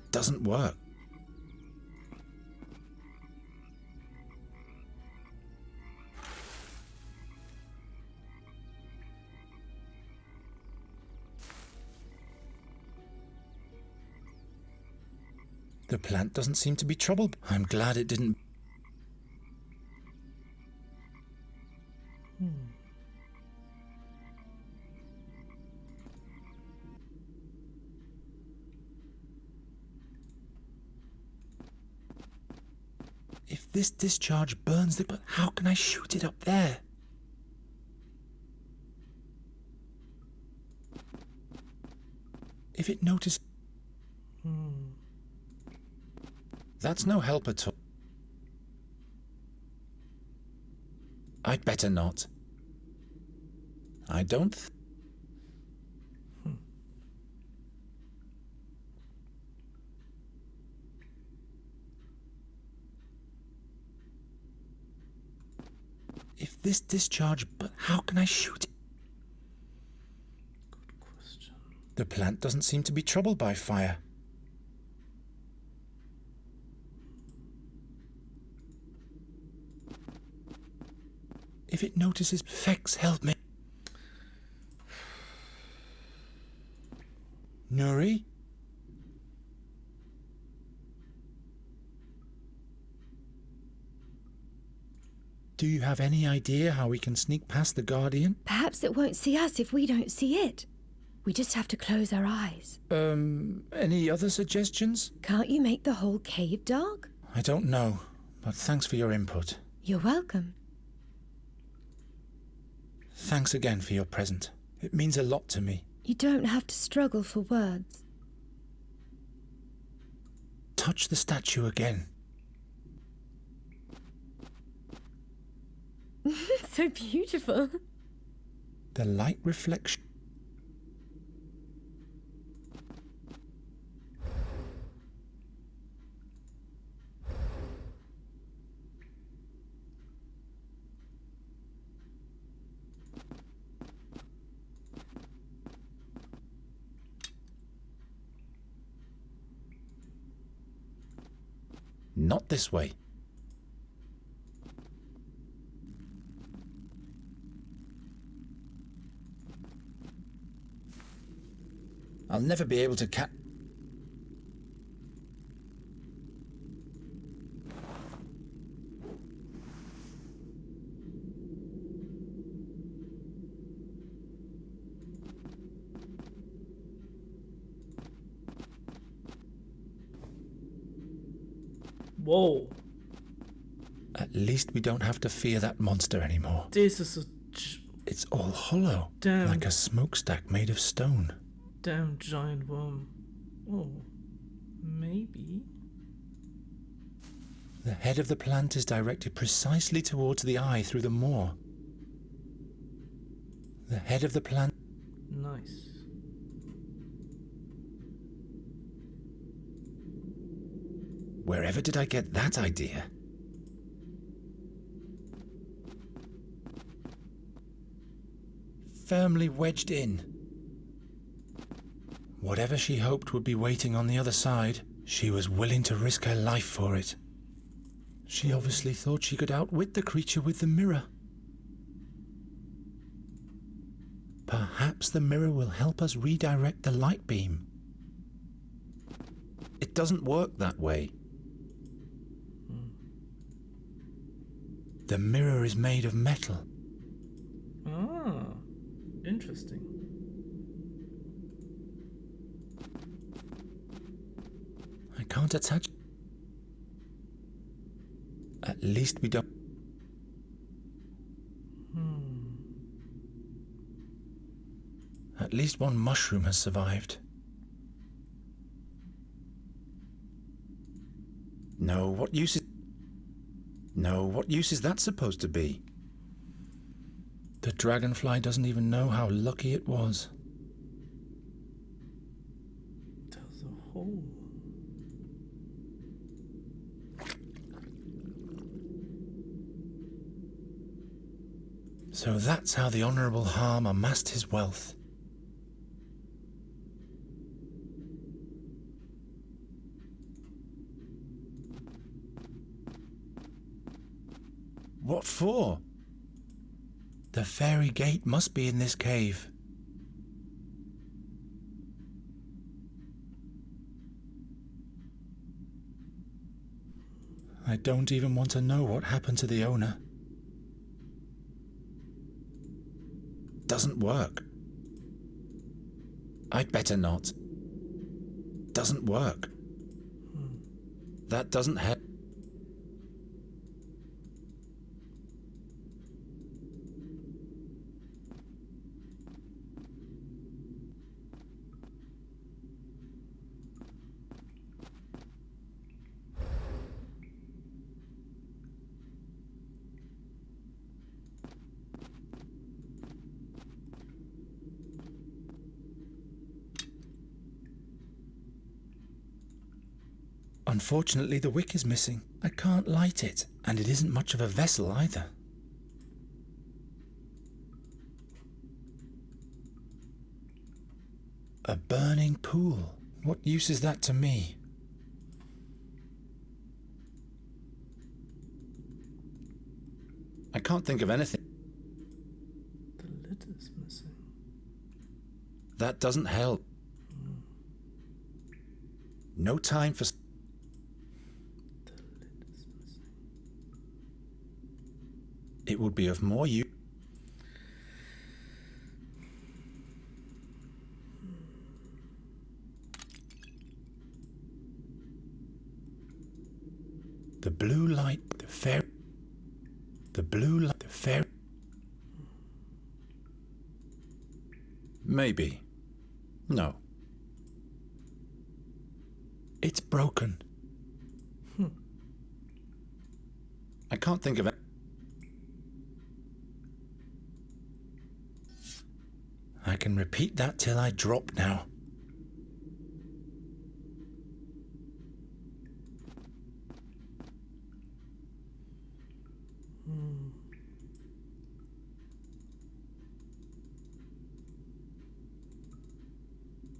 Doesn't work. The plant doesn't seem to be troubled. I'm glad it didn't... If this discharge burns the... But how can I shoot it up there? If it notices... That's no help at all. I'd better not. I don't... If this discharge... But how can I shoot it? Good question. The plant doesn't seem to be troubled by fire. If it notices... Fex, help me. Nuri? Do you have any idea how we can sneak past the Guardian? Perhaps it won't see us if we don't see it. We just have to close our eyes. Any other suggestions? Can't you make the whole cave dark? I don't know, but thanks for your input. You're welcome. Thanks again for your present. It means a lot to me. You don't have to struggle for words. Touch the statue again. So beautiful. The light reflection. Not this way. I'll never be able to Whoa. At least we don't have to fear that monster anymore. This is a It's all hollow, damn, like a smokestack made of stone. damn giant worm. Oh, maybe. The head of the plant is directed precisely towards the eye through the moor. The head of the plant... Nice. Wherever did I get that idea? Firmly wedged in. Whatever she hoped would be waiting on the other side, she was willing to risk her life for it. She obviously thought she could outwit the creature with the mirror. Perhaps the mirror will help us redirect the light beam. It doesn't work that way. The mirror is made of metal. Ah, interesting. I can't attach... At least we don't... At least one mushroom has survived. No, what use is... No, what use is that supposed to be? The dragonfly doesn't even know how lucky it was. There's a hole. So that's how the Honourable Harm amassed his wealth. What for? The fairy gate must be in this cave. I don't even want to know what happened to the owner. Doesn't work. I'd better not. Doesn't work. That doesn't help. Unfortunately, the wick is missing. I can't light it, and it isn't much of a vessel either. A burning pool. What use is that to me? I can't think of anything. The lid is missing. That doesn't help. No time for... The lid is missing. It would be of more use. The blue light, the fair... The blue light, the fair... Maybe. No. It's broken. I can't think of it. I can repeat that till I drop now.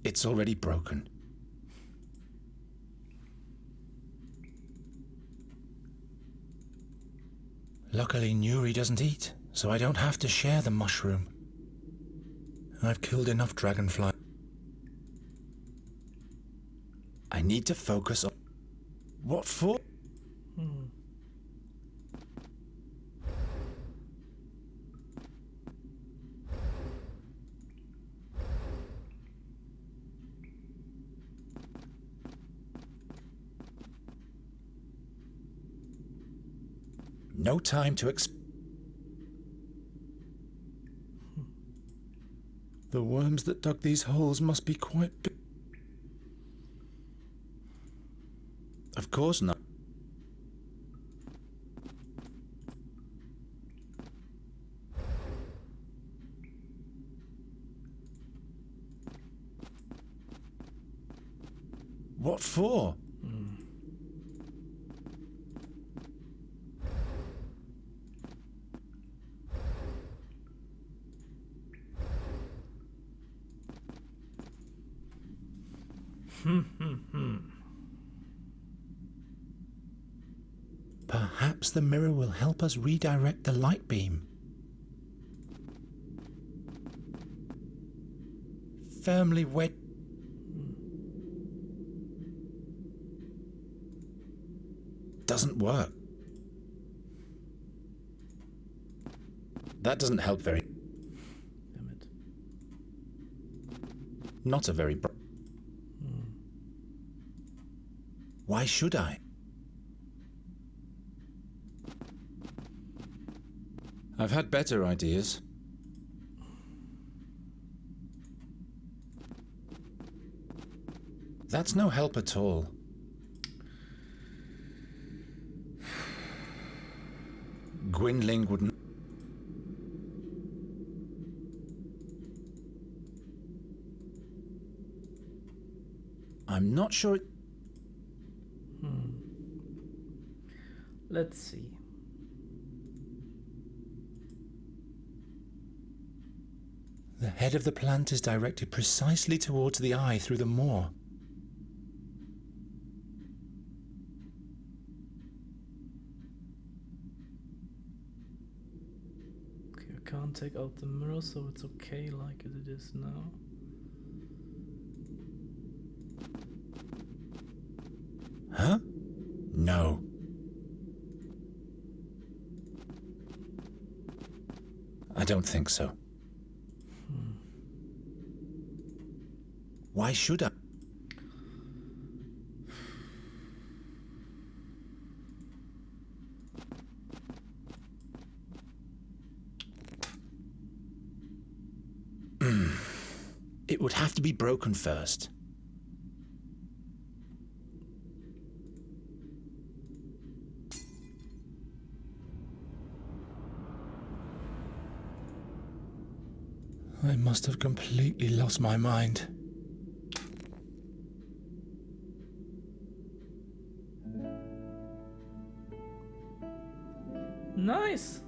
It's already broken. Luckily, Nuri doesn't eat, so I don't have to share the mushroom. I've killed enough dragonfly. I need to focus on... What for? No time to The worms that dug these holes must be quite big. Of course not. What for? Perhaps the mirror will help us redirect the light beam. Firmly wed... Doesn't work. That doesn't help very... Damn it. Not a very... Why should I? I've had better ideas. That's no help at all. Gwynling wouldn't... I'm not sure it... Let's see. The head of the plant is directed precisely towards the eye through the moor. Okay, I can't take out the mirror, so it's okay like it is now. Huh? No. I don't think so. Why should I? It would have to be broken first. I must have completely lost my mind. Nice.